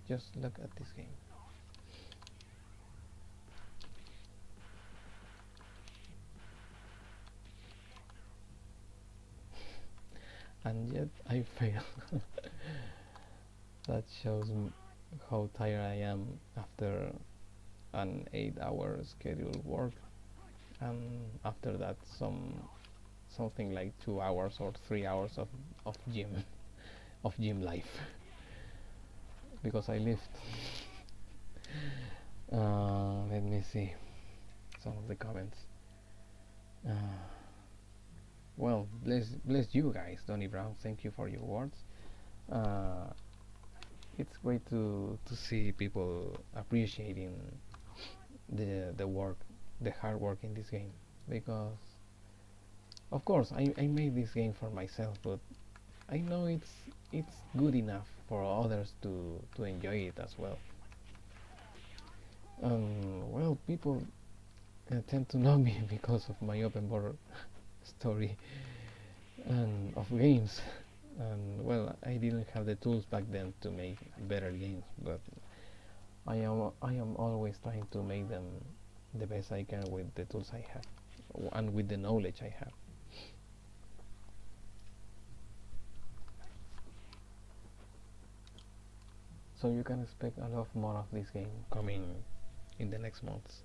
Just look at this game. And yet I fail. That shows how tired I am after an 8-hour scheduled work, and after that something like 2 hours or 3 hours of gym of gym life because I lift. Let me see. some of the comments. Uh, well, bless you guys, Donny Brown. Thank you for your words. Uh, it's great to see people appreciating the work, the hard work in this game, because of course I made this game for myself, but I know it's good enough for others to enjoy it as well. Well, people tend to know me because of my open world story and of games. And well, I didn't have the tools back then to make better games, but I am always trying to make them the best I can with the tools I have and with the knowledge I have. So you can expect a lot more of this game coming in the next months.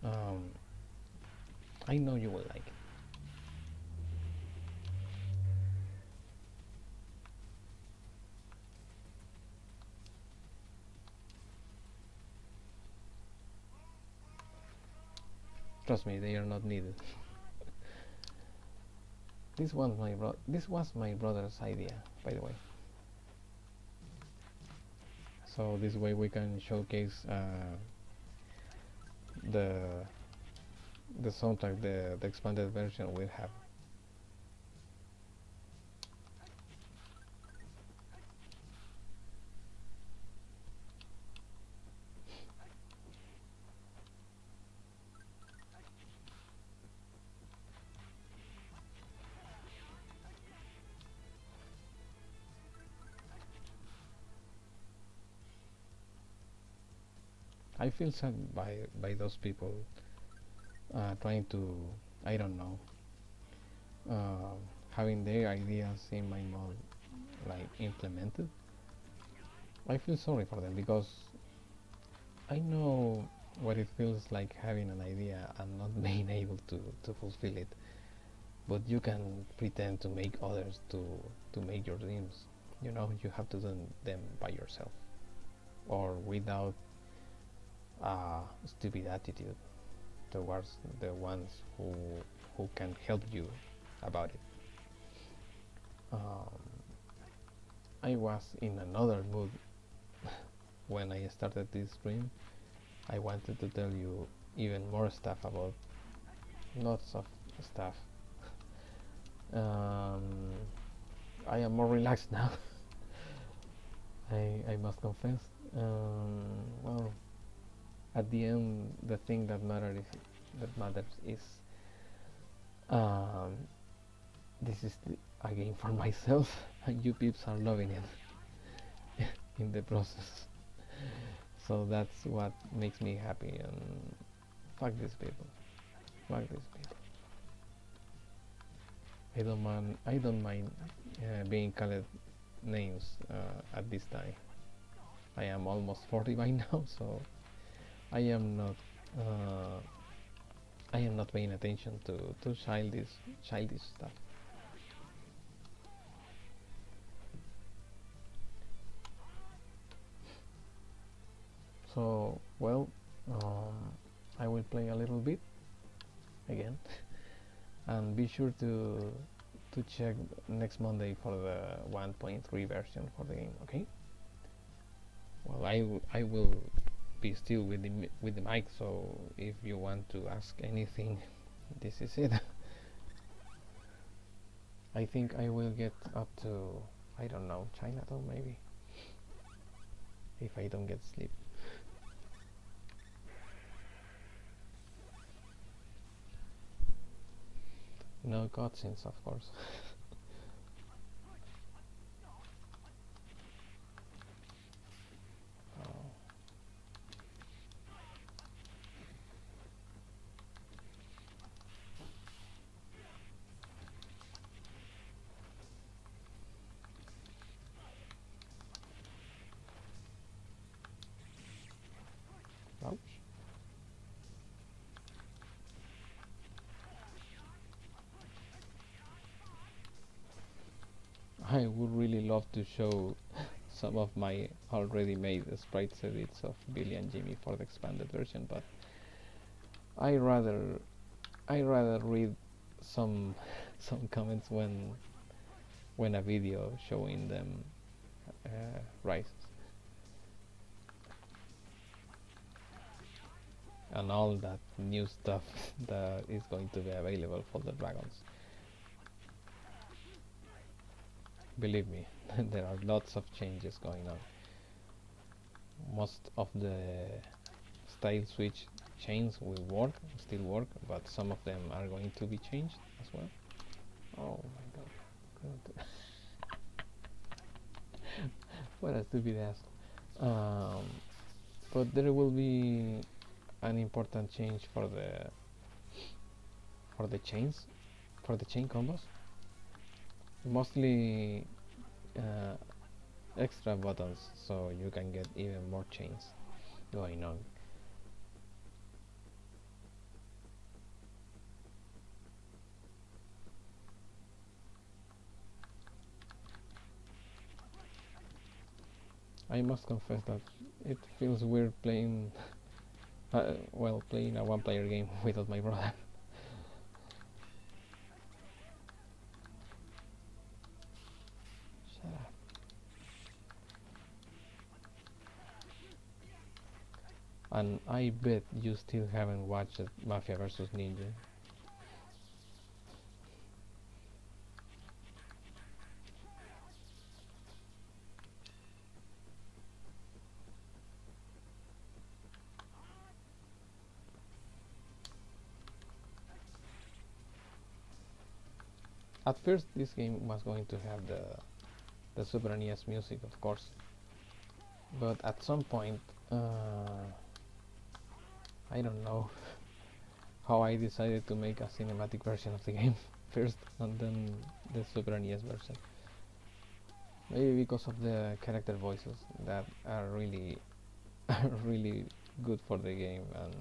Um, I know you will like it. Trust me, they are not needed. This was my brother's idea, by the way. So this way we can showcase the the soundtrack, the expanded version will have. I feel sad by those people trying to, I don't know, uh, having their ideas in my mod like implemented. I feel sorry for them because I know what it feels like having an idea and not being able to fulfill it. But you can pretend to make others to make your dreams. You know, you have to do them by yourself or without a stupid attitude towards the ones who can help you about it. Um, I was in another mood when I started this stream. I wanted to tell you even more stuff about lots of stuff. Um, I am more relaxed now. I must confess. Well, at the end, the thing that matters is um, this is a game for myself, and you peeps are loving it in the process. So that's what makes me happy. And fuck these people. Fuck these people. I don't mind being called names at this time. I am almost 40 by now, so I am not uh, I am not paying attention to childish stuff. So well, I will play a little bit again, and be sure to check next Monday for the 1.3 version for the game. Okay. Well, I will be still with the mic, so if you want to ask anything, this is it. I think I will get up to, I don't know, Chinatown maybe, if I don't get sleep. No cutscenes, of course. Oh, ouch. I would really love to show some of my already made sprites edits of Billy and Jimmy for the expanded version, but I rather I rather read some some comments when a video showing them rises and all that new stuff that is going to be available for the dragons. Believe me, there are lots of changes going on. Most of the style switch chains will work, still work, but some of them are going to be changed as well. Oh my god. Good. What a stupid ass. Um, but there will be an important change for the chains, for the chain combos. Mostly uh, extra buttons, so you can get even more chains going on. I must confess that it feels weird playing, playing a one-player game without my brother. Shut up. And I bet you still haven't watched Mafia vs Ninja. At first, this game was going to have the Super NES music, of course, but at some point, I don't know how I decided to make a cinematic version of the game first, and then the Super NES version. Maybe because of the character voices that are really, really good for the game, and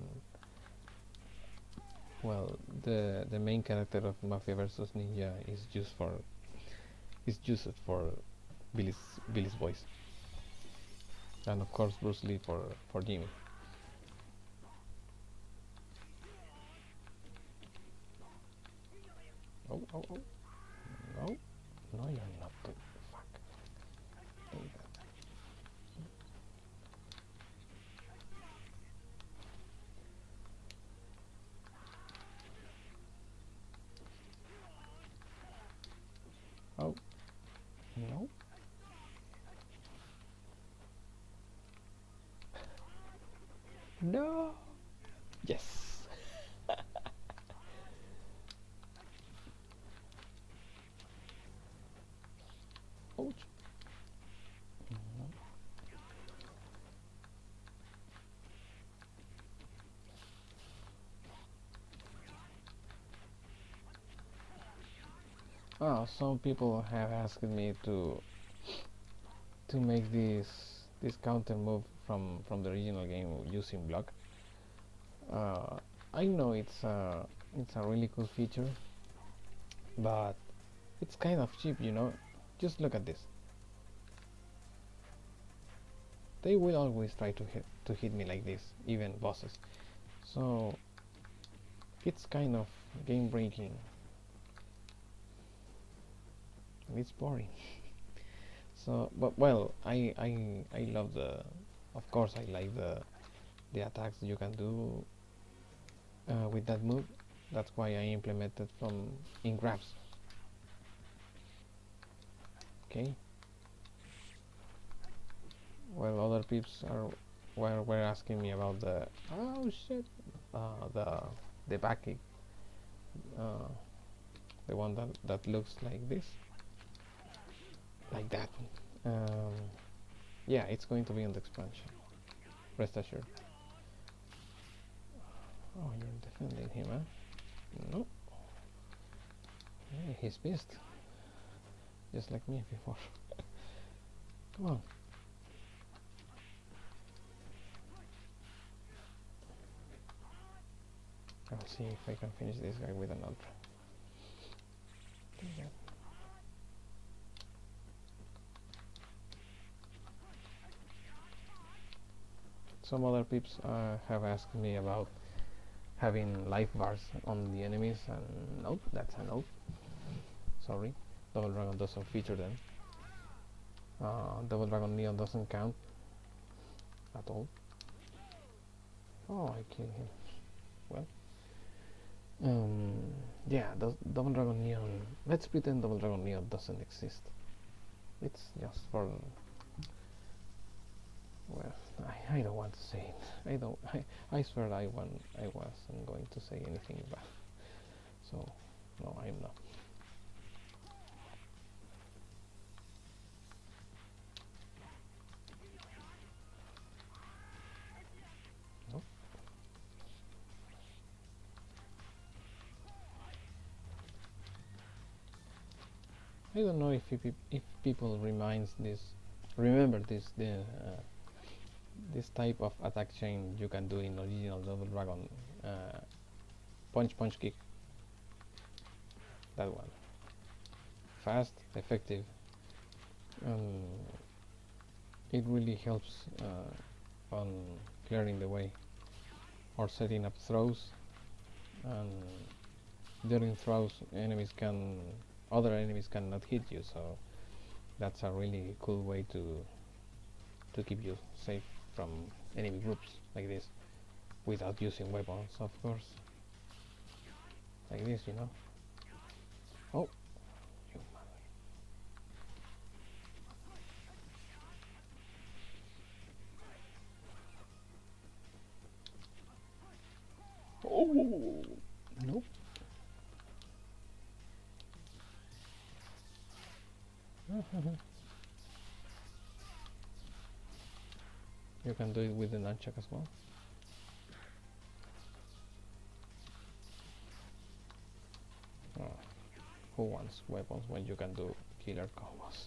well, the main character of Mafia vs Ninja is used for Billy's voice, and of course Bruce Lee for Jimmy. Oh, oh, oh. No, no, you're not. Fuck. Oh, no. No. Yes. Ouch. Oh, some people have asked me to make this counter move from the original game using block. I know it's a really cool feature, but it's kind of cheap, you know. Just look at this. They will always try to hit me like this, even bosses. So it's kind of game breaking. It's boring. So, but well, I love of course I like the attacks you can do with that move. That's why I implemented from in grabs. Okay. Well, other peeps were asking me about the oh shit, the back kick, uh, the one that looks like this, like that. Um, yeah, it's going to be on the expansion. Rest assured. Oh, you're defending him, huh? No. Hey, he's pissed. Just like me before. Come on. I'll see if I can finish this guy with an ultra. Yeah. Some other peeps have asked me about having life bars on the enemies, and nope, that's a nope. Sorry, Double Dragon doesn't feature them. Double Dragon Neon doesn't count at all. Oh, I killed him. Well, yeah, Double Dragon Neon. Let's pretend Double Dragon Neon doesn't exist. It's just for. Well, I don't want to say it. I don't. I swear I wasn't going to say anything bad. So, no, I'm not. No. I don't know if people remember this type of attack chain you can do in original Double Dragon. Punch, punch, kick. That one. Fast, effective. It really helps on clearing the way or setting up throws. And during throws, other enemies cannot hit you. So that's a really cool way to keep you safe from enemy groups like this, without using weapons, of course. Like this, you know. Oh, you mother. Oh, nope. You can do it with the nunchuck as well. Oh, who wants weapons when you can do killer combos?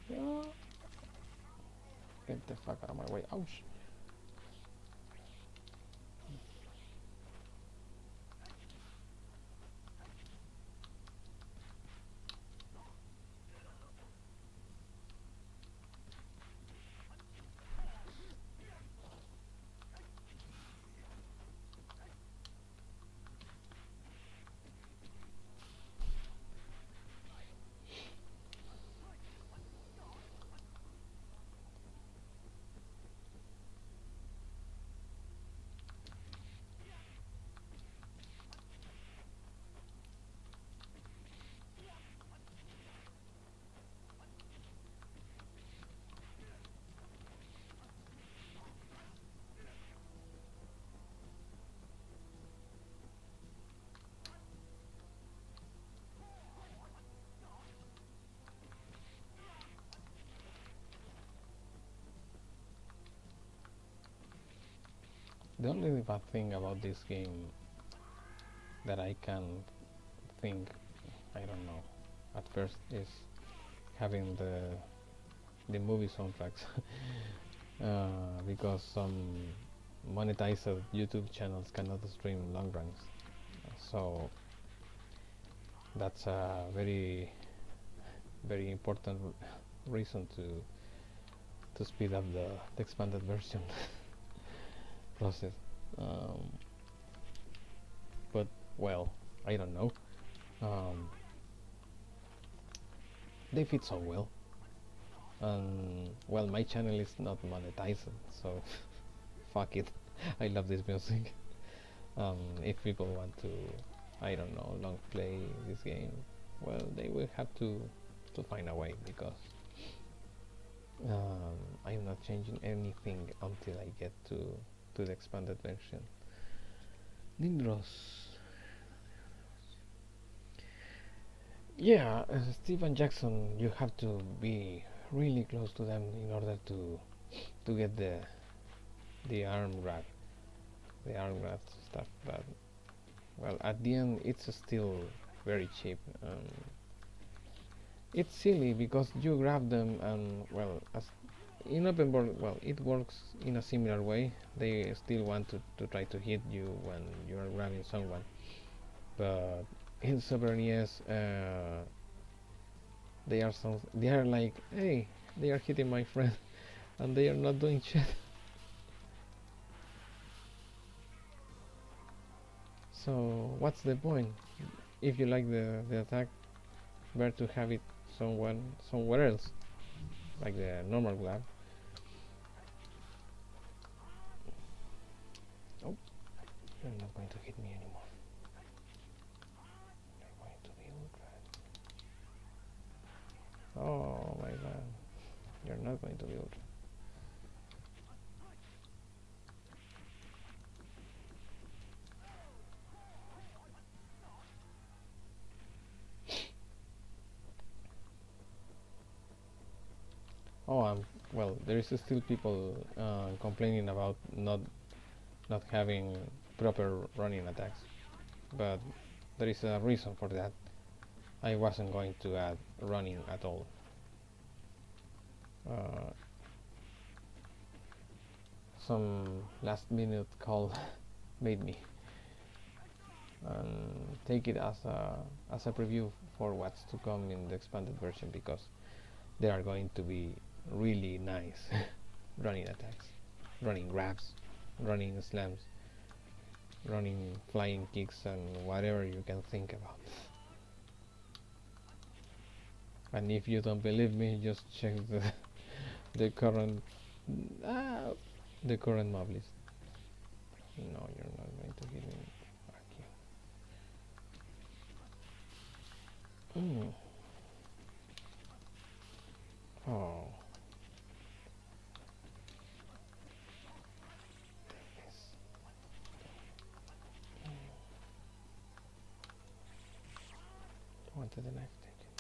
Yeah. Get the fuck out of my way. Ouch. The only bad thing about this game that I can think, I don't know, at first, is having the movie soundtracks. Because some monetized YouTube channels cannot stream long runs, so that's a very very important reason to speed up the expanded version process. Um, but well, I don't know. Um, they fit so well, and well, my channel is not monetized, so fuck it. I love this music. If people want to, I don't know, long play this game, well, they will have to find a way, because I'm not changing anything until I get to the expanded version. Nindros. Yeah, Stephen Jackson, you have to be really close to them in order to get the arm grab. the armor stuff, but well, at the end it's still very cheap. It's silly because you grab them and well, as in open world, well, it works in a similar way. They still want to try to hit you when you are grabbing someone, but in Super NES, they are like, hey, they are hitting my friend, and they are not doing shit. So what's the point? If you like the attack, better to have it somewhere else, like the normal grab. Oh, you're not going to hit me anymore. You're going to be ultra. Oh my god, you're not going to be ultra. Oh, well, there is still people complaining about not having proper running attacks, but there is a reason for that. I wasn't going to add running at all. Uh, some last minute call made me take it as a preview for what's to come in the expanded version, because they are going to be really nice running attacks, running grabs, running slams, running flying kicks, and whatever you can think about. And if you don't believe me, just check the current ah, the current mob list. No, you're not going to hit me. Mm. Oh. Yes. Wanted the knife taken.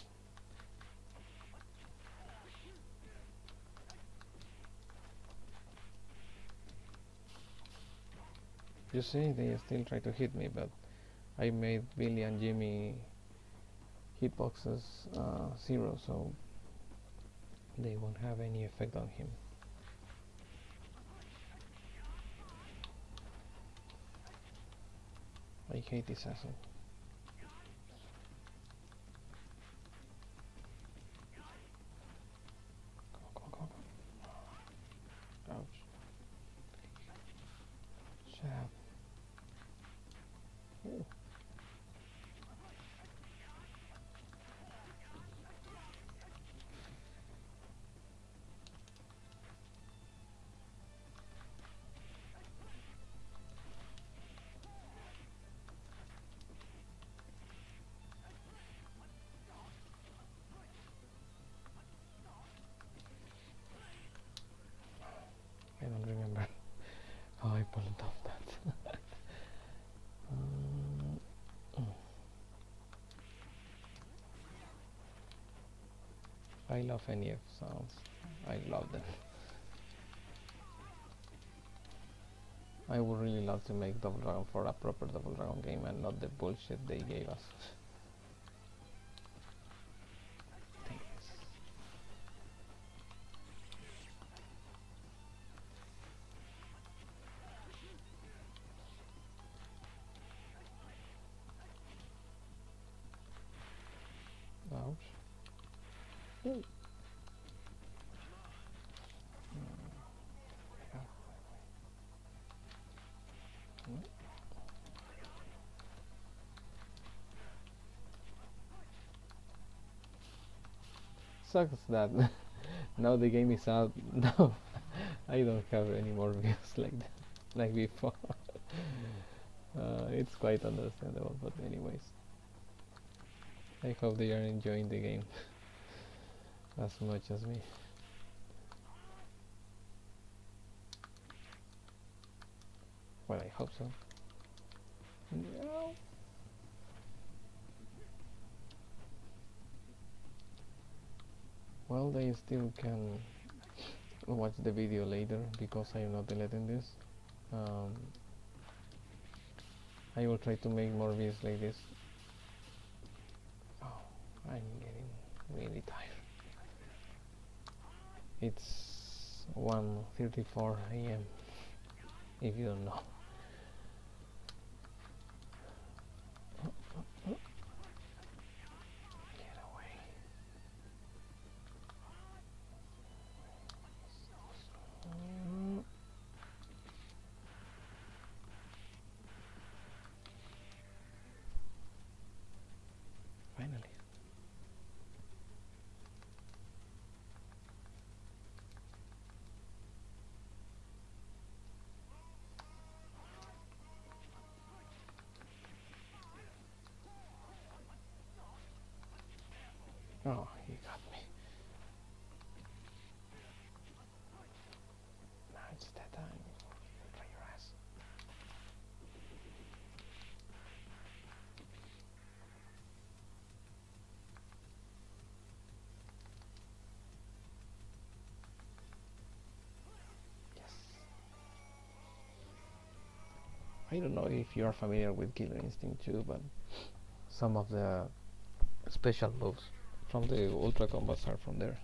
You see, they still try to hit me, but I made Billy and Jimmy hitboxes 0, so they won't have any effect on him. I hate this asshole. Go. Ouch. Shut up. Ooh. I don't remember how I pulled off that. I love NEF sounds. I love them. I would really love to make Double Dragon 4 a proper Double Dragon game and not the bullshit they gave us. Thanks. Ouch. Ooh. Sucks that now the game is out. Now I don't have any more views like that, like before. It's quite understandable, but anyways, I hope they are enjoying the game as much as me. Well, I hope so. No. Well, they still can watch the video later because I'm not deleting this. I will try to make more videos like this. Oh, I'm getting really tired. It's 1:34 a.m. if you don't know. Get away. Finally. Oh, he got me. Now it's that time. Try your ass. Yes. I don't know if you are familiar with Killer Instinct 2, but some of the special moves from the Ultra combos are from there.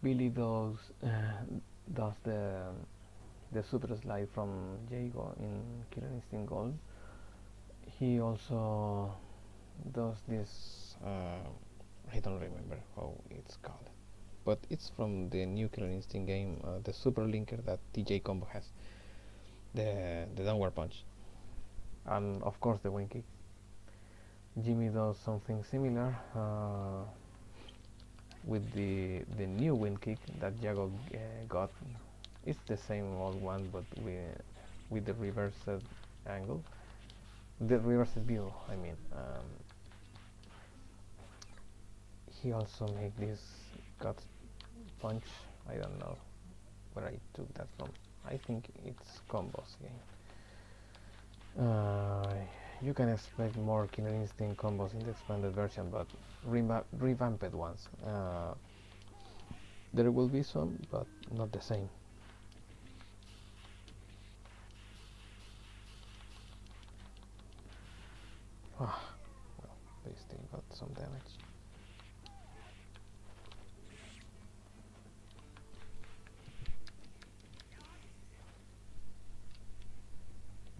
Billy does the super slide from Jago in Killer Instinct Gold. He also does this. I don't remember how it's called, but it's from the new Killer Instinct game, the super linker that TJ combo has, the downward punch, and of course the wing kick. Jimmy does something similar with the new wind kick that Jago got. It's the same old one, but with the reversed angle, the reversed view. I mean, he also made this gut punch. I don't know where I took that from. I think it's combos game. You can expect more Killer Instinct combos in the expanded version, but revamped ones. There will be some, but not the same. Ah, well, they still got some damage.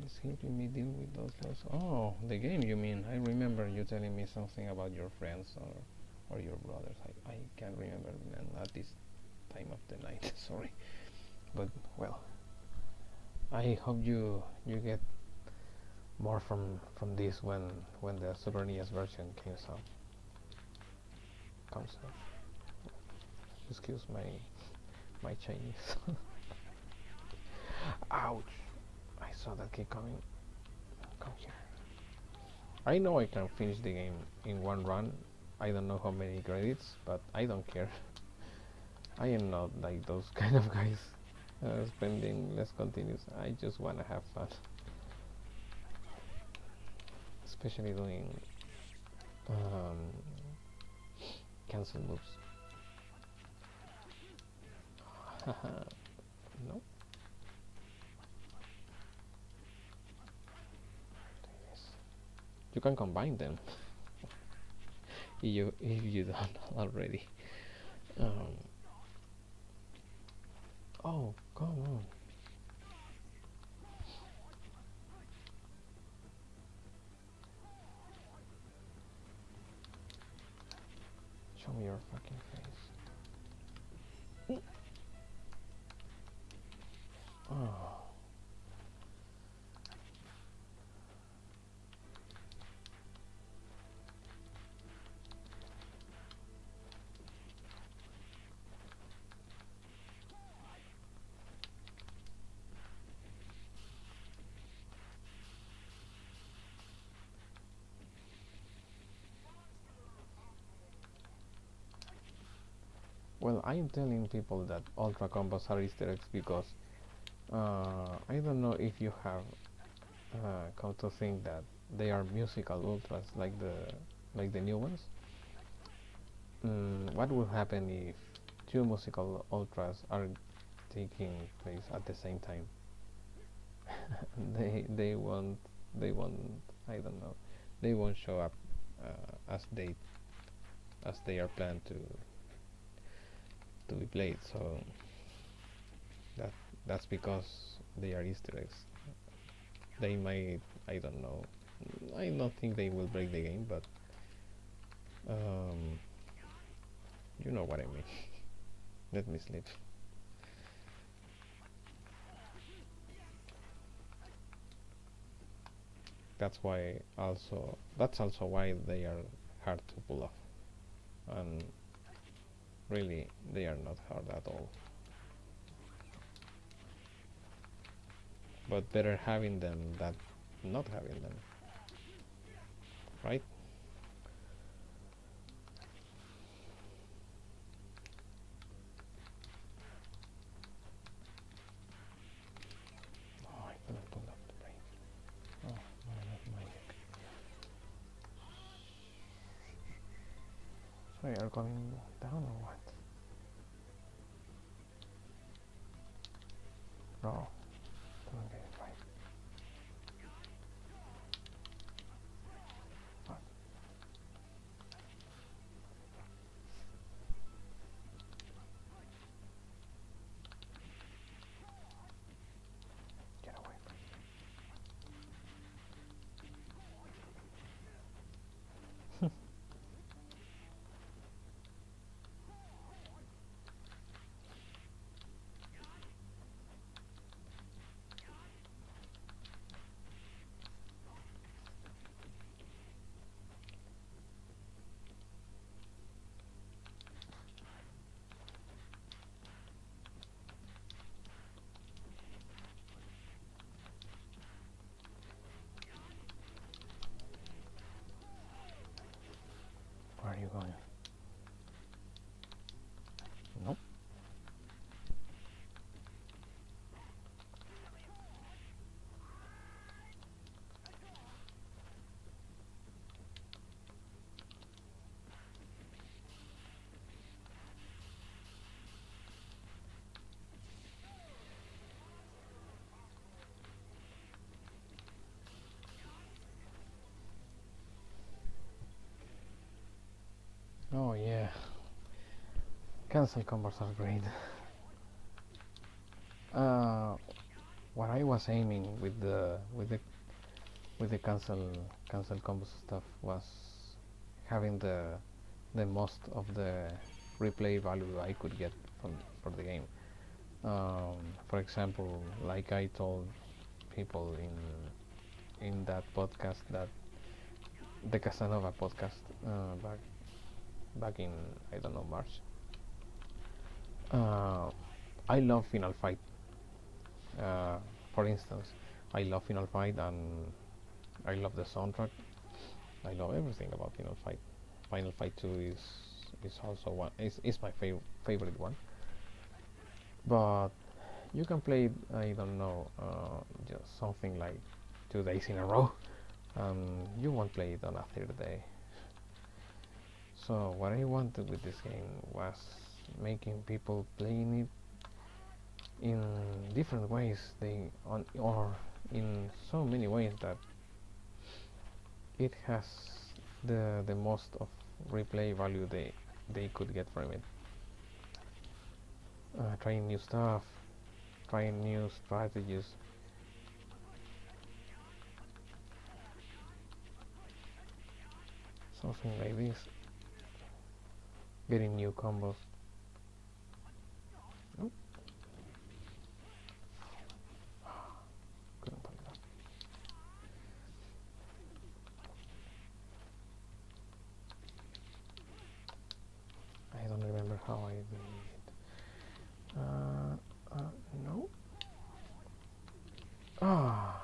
It's helping me deal with those loss. Oh, the game you mean? I remember you telling me something about your friends or your brothers. I can't remember, man, at this time of the night. Sorry, but well, I hope you get more from this when the Super NES version comes out. Excuse my Chinese. Ouch! I saw that kid coming. Come here. I know I can finish the game in one run. I don't know how many credits, but I don't care. I am not like those kind of guys spending less continues. I just wanna have fun, especially doing um, cancel moves. No. You can combine them if you don't already. Um, oh, come on. Show me your fucking face. Oh. Well, I am telling people that ultra combos are Easter eggs because I don't know if you have come to think that they are musical ultras like the new ones. What will happen if two musical ultras are taking place at the same time? they won't I don't know, they won't show up as they are planned to be played. So that that's because they are Easter eggs. They might, I don't know, I don't think they will break the game, but um, you know what I mean. Let me sleep. That's also why they are hard to pull off, and really they are not hard at all. But better having them than not having them, right? Oh, I couldn't pull up the brake. Oh, no, not magic. So you are going down or what? No, don't get it right. Fuck, get away from where are you going? Nope. Oh yeah, cancel combos are great. Uh, what I was aiming with the cancel combos stuff was having the most of the replay value I could get from for the game. For example, like I told people in that podcast, that the Casanova podcast, back in, I don't know, March. Uh, I love Final Fight. Uh, for instance, I love Final Fight, and I love the soundtrack. I love everything about Final Fight. Final Fight 2 is also one, is my favorite one. But you can play it, I don't know, just something like 2 days in a row, and you won't play it on a third day. So what I wanted with this game was making people playing it in different ways, or in so many ways that it has the most of replay value they could get from it. Trying new stuff, trying new strategies, something like this, getting new combos. Nope, couldn't pull it up. I don't remember how I did it. No. Ah.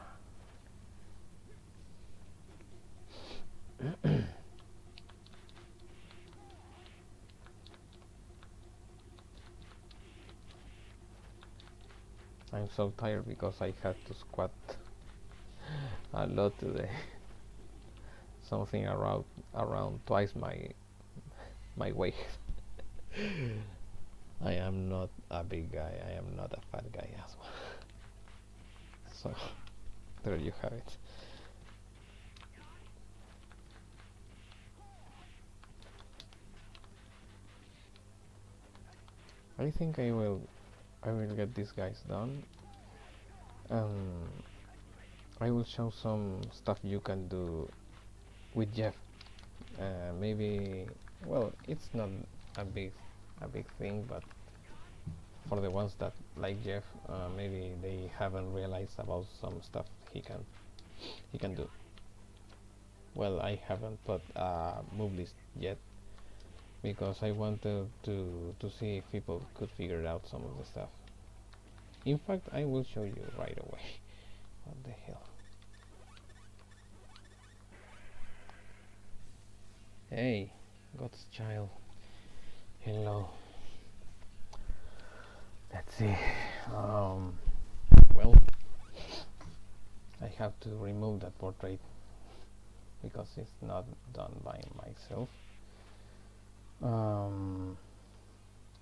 I'm so tired because I had to squat a lot today. Something around twice my weight. I am not a big guy. I am not a fat guy as well. So there you have it. I think I will get these guys done. Um, I will show some stuff you can do with Jeff. Maybe, well, it's not a big thing, but for the ones that like Jeff, maybe they haven't realized about some stuff he can do. Well, I haven't put a move list yet because I wanted to see if people could figure out some of the stuff. In fact, I will show you right away. What the hell? Hey, God's child. Hello. Let's see. Well, I have to remove that portrait because it's not done by myself.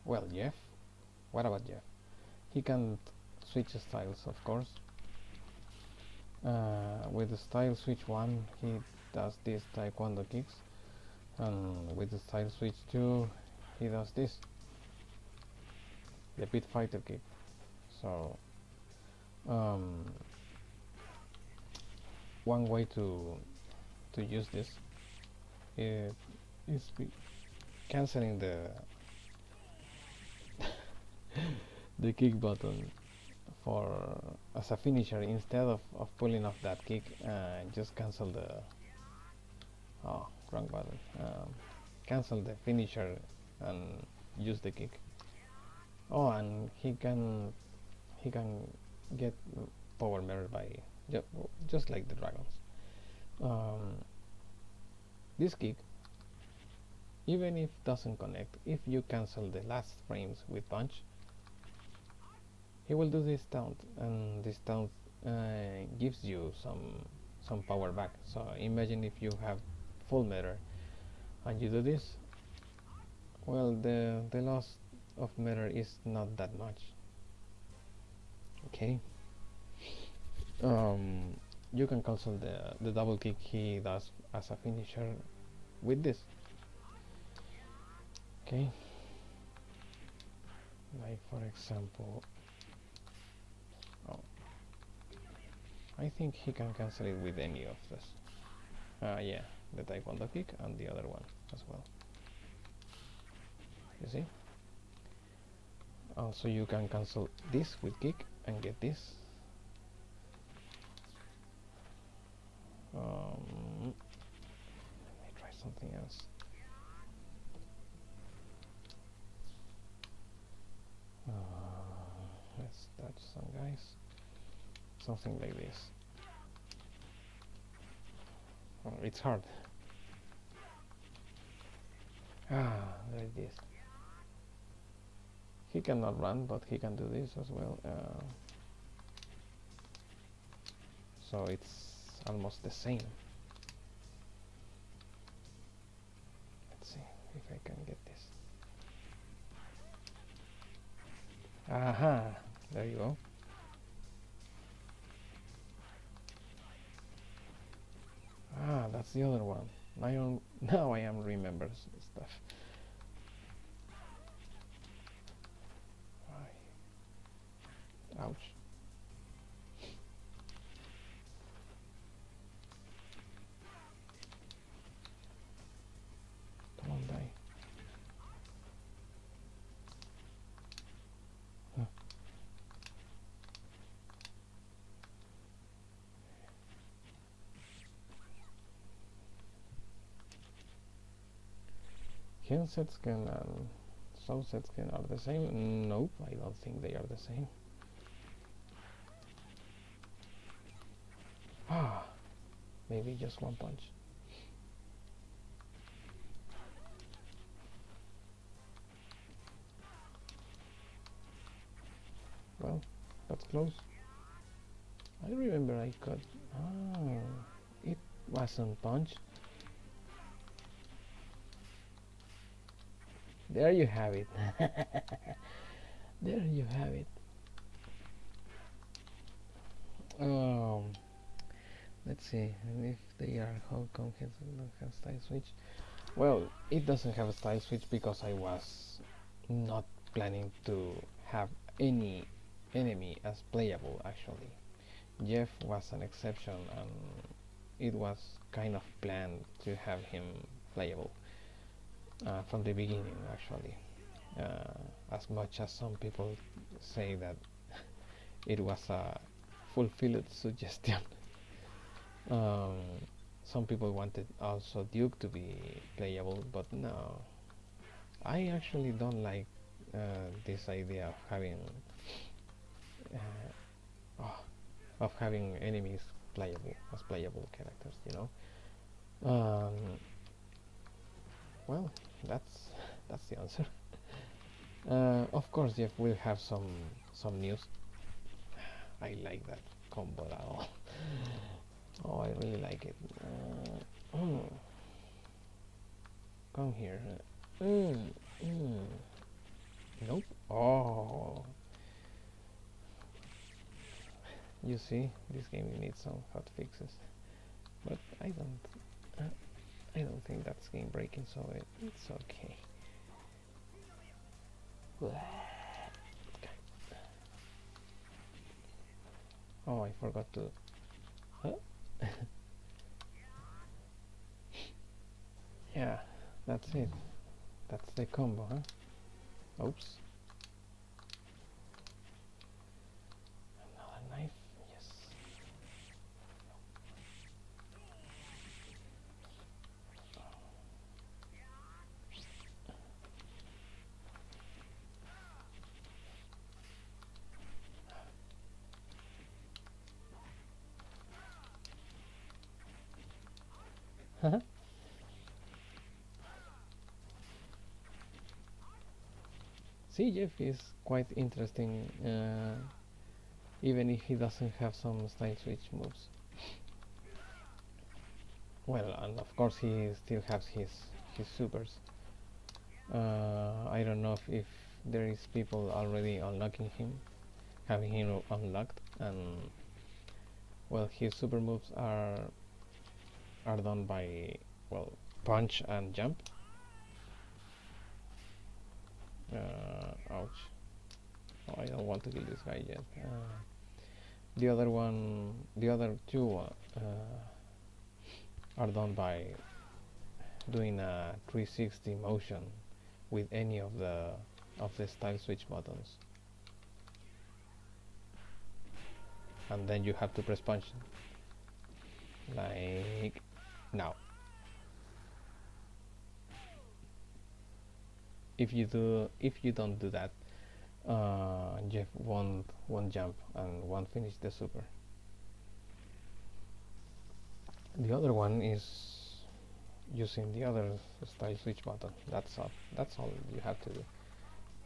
Well, Jeff. What about Jeff? He can switch styles, of course. With the style switch 1, he does this taekwondo kicks, and with the style switch 2, he does this, the pit fighter kick. So, one way to use this is canceling the kick button for as a finisher. Instead of pulling off that kick, just cancel the wrong button. Cancel the finisher and use the kick. Oh, and he can get power mirror by just like the dragons. This kick, even if doesn't connect, if you cancel the last frames with punch, he will do this taunt, and this taunt gives you some power back. So imagine if you have full meter and you do this, well, the loss of meter is not that much. Okay. You can cancel the double kick he does as a finisher with this. Okay. Like for example, I think he can cancel it with any of this. Yeah, the taekwondo kick and the other one as well. You see? Also, you can cancel this with kick and get this. Let me try something else. Let's touch some guys. Something like this. Oh, it's hard. There it is. He cannot run, but he can do this as well. So it's almost the same. Let's see if I can get this. Aha! There you go. That's the other one. Now I am remember stuff. Ouch. Come on, die. Huh. Heal set scan and soul set scan are the same? Nope, I don't think they are the same. Maybe just one punch. Well, that's close. I remember I got... it wasn't punch. There you have it. There you have it. Um, let's see. And if they are, how come it don't have style switch? Well, it doesn't have a style switch because I was not planning to have any enemy as playable actually. Jeff was an exception and it was kind of planned to have him playable from the beginning actually. As much as some people say that it was a fulfilled suggestion. um, some people wanted also Duke to be playable, but no, I actually don't like this idea oh, of having enemies playable as playable characters. Well, that's the answer. Of course, Jeff will have some news. I like that combo at all. Oh, I really like it. Come here. Mm, mm. Nope. Oh, you see, this game needs some hot fixes, but uh, I don't think that's game breaking, so it's okay. Oh, I forgot to. Huh? Yeah, that's it. That's the combo, huh? Oops. Another knife. Yes. See, Jeff is quite interesting, even if he doesn't have some style switch moves. Well, and of course he still has his supers. I don't know if there is people already unlocking him, having him unlocked, and well, his super moves are done by, well, punch and jump. Ouch. Oh, I don't want to kill this guy yet. The other two are done by doing a 360 motion with any of the style switch buttons, and then you have to press punch like now. If you don't do that, Jeff won't jump and won't finish the super. The other one is using the other style switch button. That's all you have to do.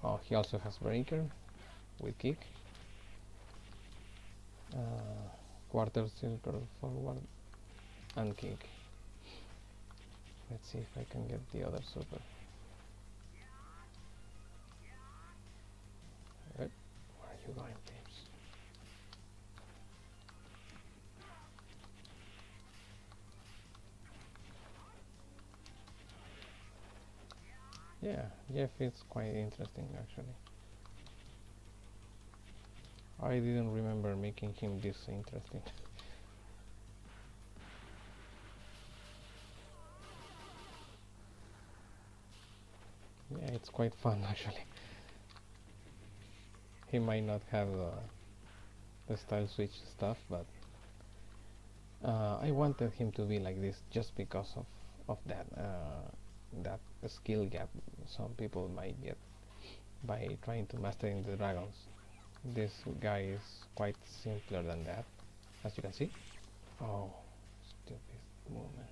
Oh, he also has breaker with kick, quarter circle forward and kick. Let's see if I can get the other super. Where are you going, babes? Yeah, Jeff is quite interesting actually. I didn't remember making him this interesting. Yeah, it's quite fun actually. He might not have the style switch stuff, but I wanted him to be like this just because of that skill gap some people might get by trying to mastering the dragons. This guy is quite simpler than that, as you can see. Oh, stupid movement.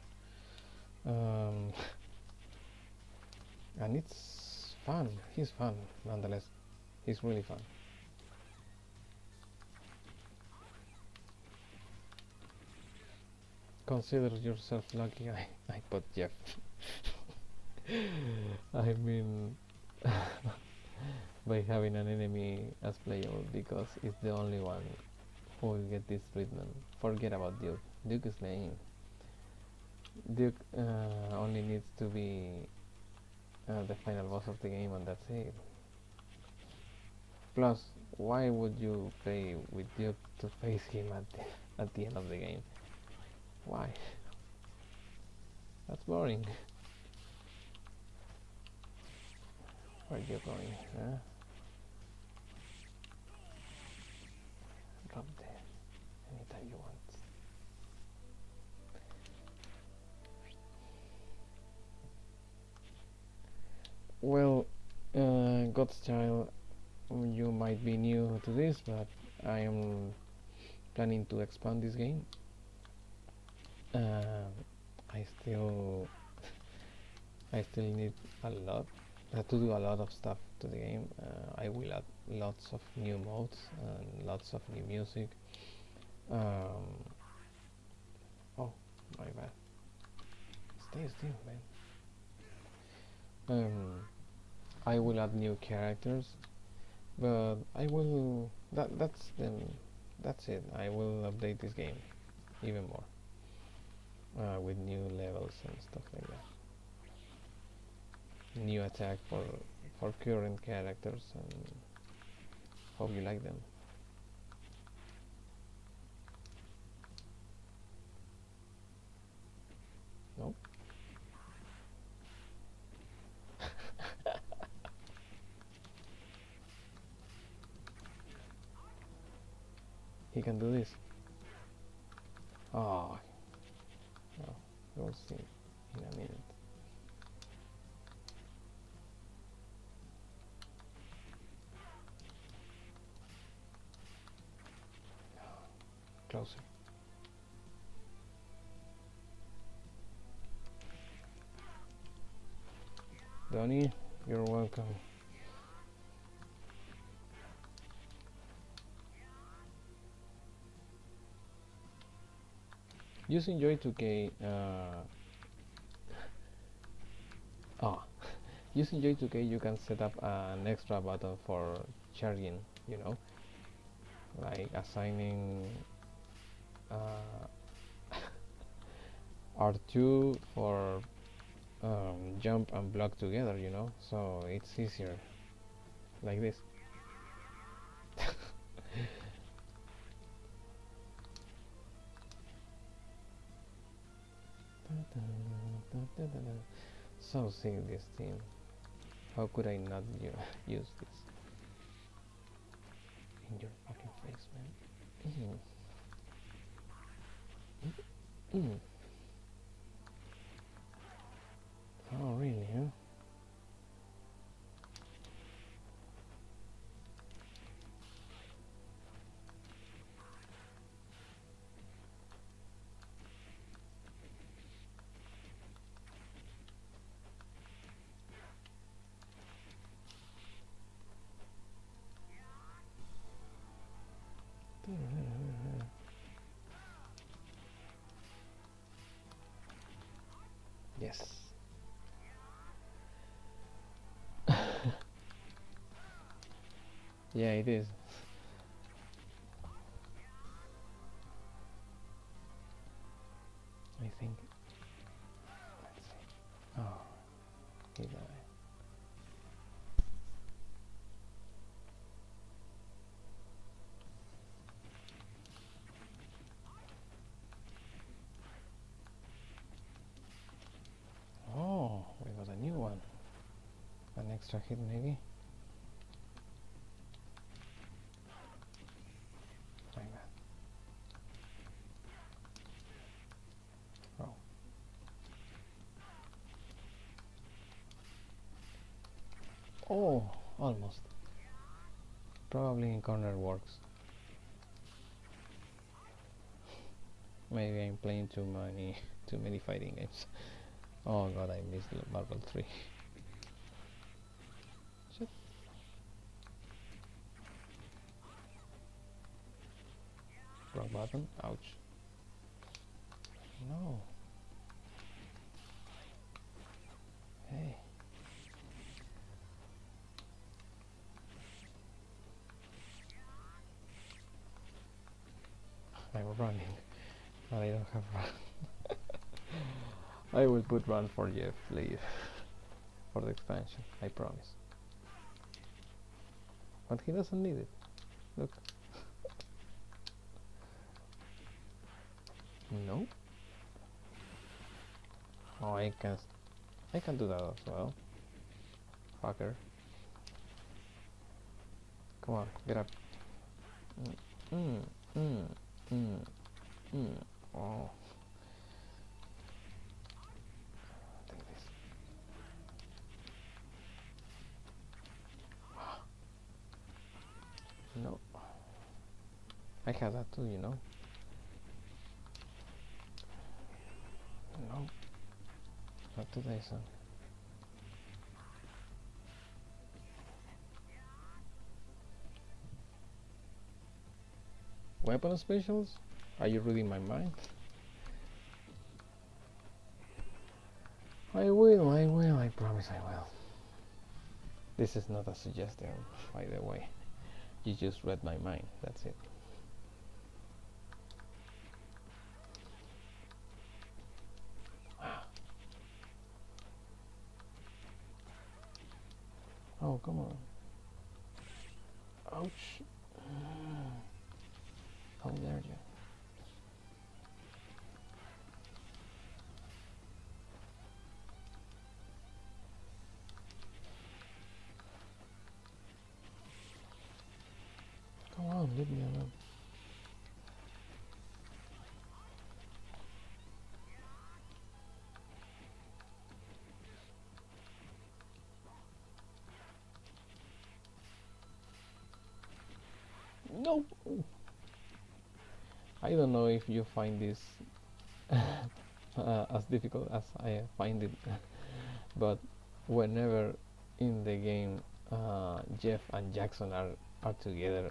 And it's fun. He's fun nonetheless. He's really fun. Consider yourself lucky I put Jeff. I mean, by having an enemy as playable, because it's the only one will get this treatment. Forget about Duke. Duke is lame. Duke only needs to be the final boss of the game, and that's it. Plus, why would you play with Duke to face him at the end of the game? Why? That's boring. Where are you going? Huh? Drop there anytime you want. Well, God's Child, you might be new to this, but I am planning to expand this game. I still need a lot to do a lot of stuff to the game. I will add lots of new modes and lots of new music. Oh, my bad. Stay still, man. I will add new characters, but I will. That's it. I will update this game even more with new levels and stuff like that. New attack for current characters, and hope you like them. Nope. He can do this. Oh, no, we'll see in a minute. Closer. Donnie, you're welcome. Using Joy 2K, using Joy 2K, you can set up an extra button for charging. You know, like assigning R2 for jump and block together. You know, so it's easier like this. So sick this team. How could I not use this? In your fucking face, man. Oh, really, huh? Yes. Yeah, it is. I think. Let's see. Oh, he died. Oh, we got a new one. An extra hit, maybe. My bad. Oh. Oh, almost. Probably in corner works. Maybe I'm playing too many fighting games. Oh god, I missed Marvel 3. Shit. Wrong button. Ouch. No. Hey. I will put run for Jeff later for the expansion, I promise. But he doesn't need it. Look. Nope. Oh, I can do that as well. Fucker. Come on, get up. Mm, mm, mm, mm. Oh. Take this. No. I have that too, you know. No. Not today, son. Weapon specials? Are you reading my mind? I will, I promise I will. This is not a suggestion, by the way. You just read my mind, that's it. Oh, come on. Ouch. How dare you? Come on, leave me alone. No! I don't know if you find this as difficult as I find it, but whenever in the game Jeff and Jackson are together,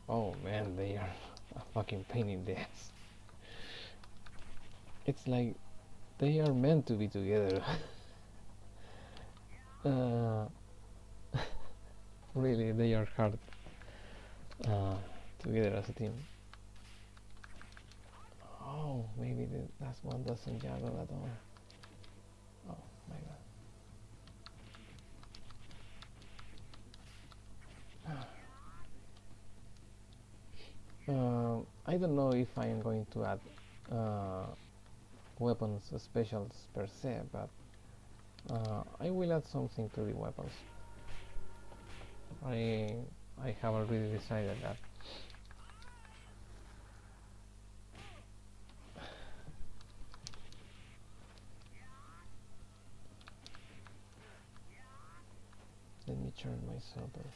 oh man, they are a fucking pain in the ass. It's like they are meant to be together. uh, really, they are hard together as a team. Oh, maybe the last one doesn't juggle at all. Oh my god. I don't know if I am going to add weapons specials per se, but I will add something to the weapons. I have already decided that. Let me charge my server.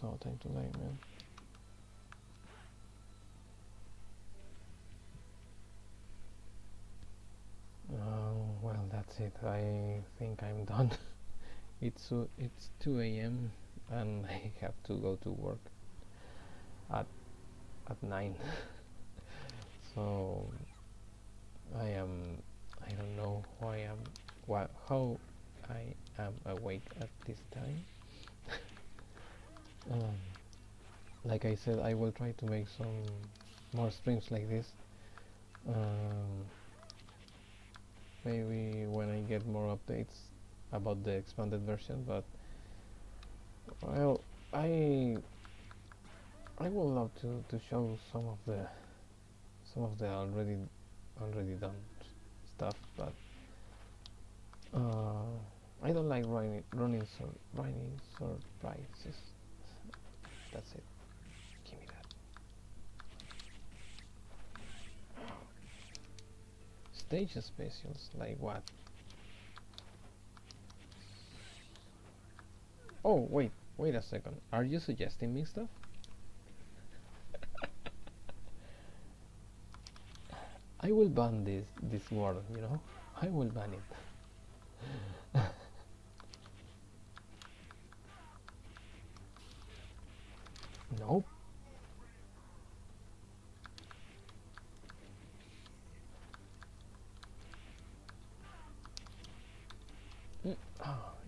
So time to light, man. Well, that's it. I think I'm done. It's 2 a.m. and I have to go to work at 9. So I don't know how I am awake at this time. Like I said, I will try to make some more streams like this. Maybe when I get more updates about the expanded version, but well, I would love to show some of the already done stuff, but I don't like running surprises. That's it. Give me that. Stage specials, like what? Oh, wait a second. Are you suggesting me stuff? I will ban this word, you know? I will ban it. Nope.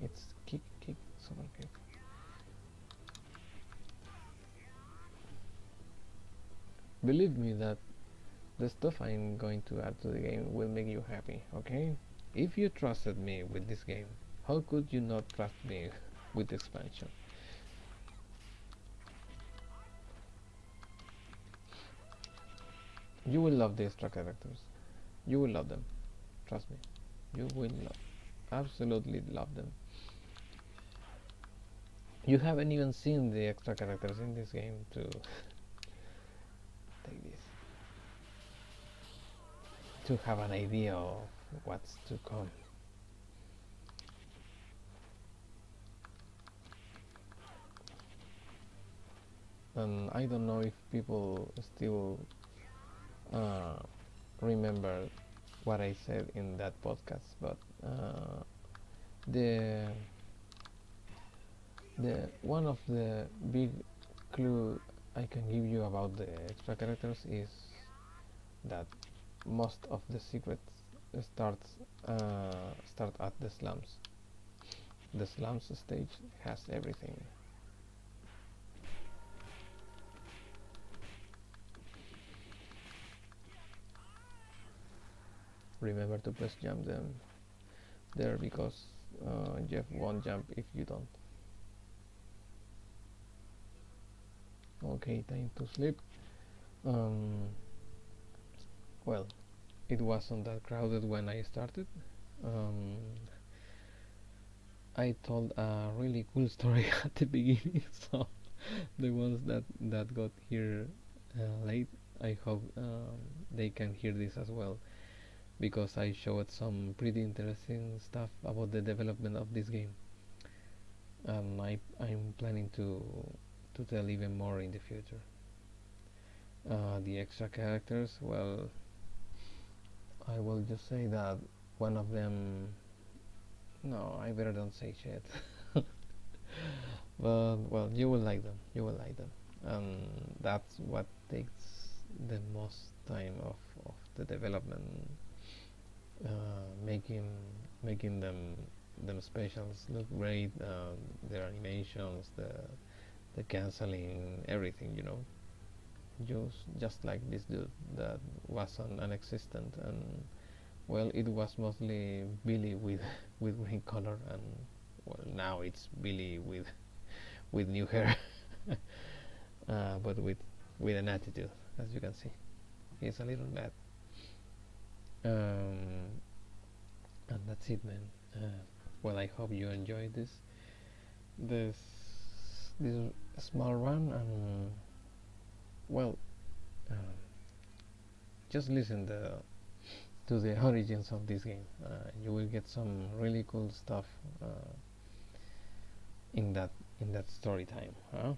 It's kick, super kick. Believe me that the stuff I'm going to add to the game will make you happy, okay? If you trusted me with this game, how could you not trust me with the expansion? You will love the extra characters. You will love them. Trust me. You will absolutely love them. You haven't even seen the extra characters in this game to take this to have an idea of what's to come. And I don't know if people still uh, remember what I said in that podcast, but the the one of the big clue I can give you about the extra characters is that most of the secrets starts start at the slums. The slums stage has everything. Remember to press jump them there because Jeff won't jump if you don't. Okay, time to sleep. Um, well, it wasn't that crowded when I started. Um, I told a really cool story at the beginning, so the ones that got here late, I hope they can hear this as well, because I showed some pretty interesting stuff about the development of this game, and I'm planning to tell even more in the future. The extra characters, well, I will just say that one of them. No, I better don't say shit. But well, you will like them. You will like them, and that's what takes the most time of the development, making them specials look great, their animations, the canceling, everything, just like this dude that was non-existent, and well, it was mostly Billy with with green color, and well, now it's Billy with new hair, but with an attitude, as you can see. He's a little mad. Um, and that's it, man. Well, I hope you enjoyed this this small run, and well, uh, just listen to the origins of this game. You will get some really cool stuff in that story time. Huh?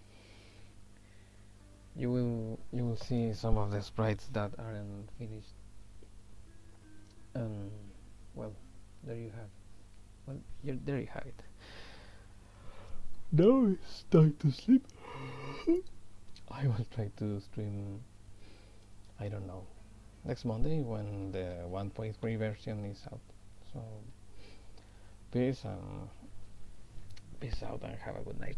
You will see some of the sprites that aren't finished, and well, there you have. Well, there you have it. Now it's time to sleep. I will try to stream. I don't know, next Monday when the 1.3 version is out. So peace out and have a good night.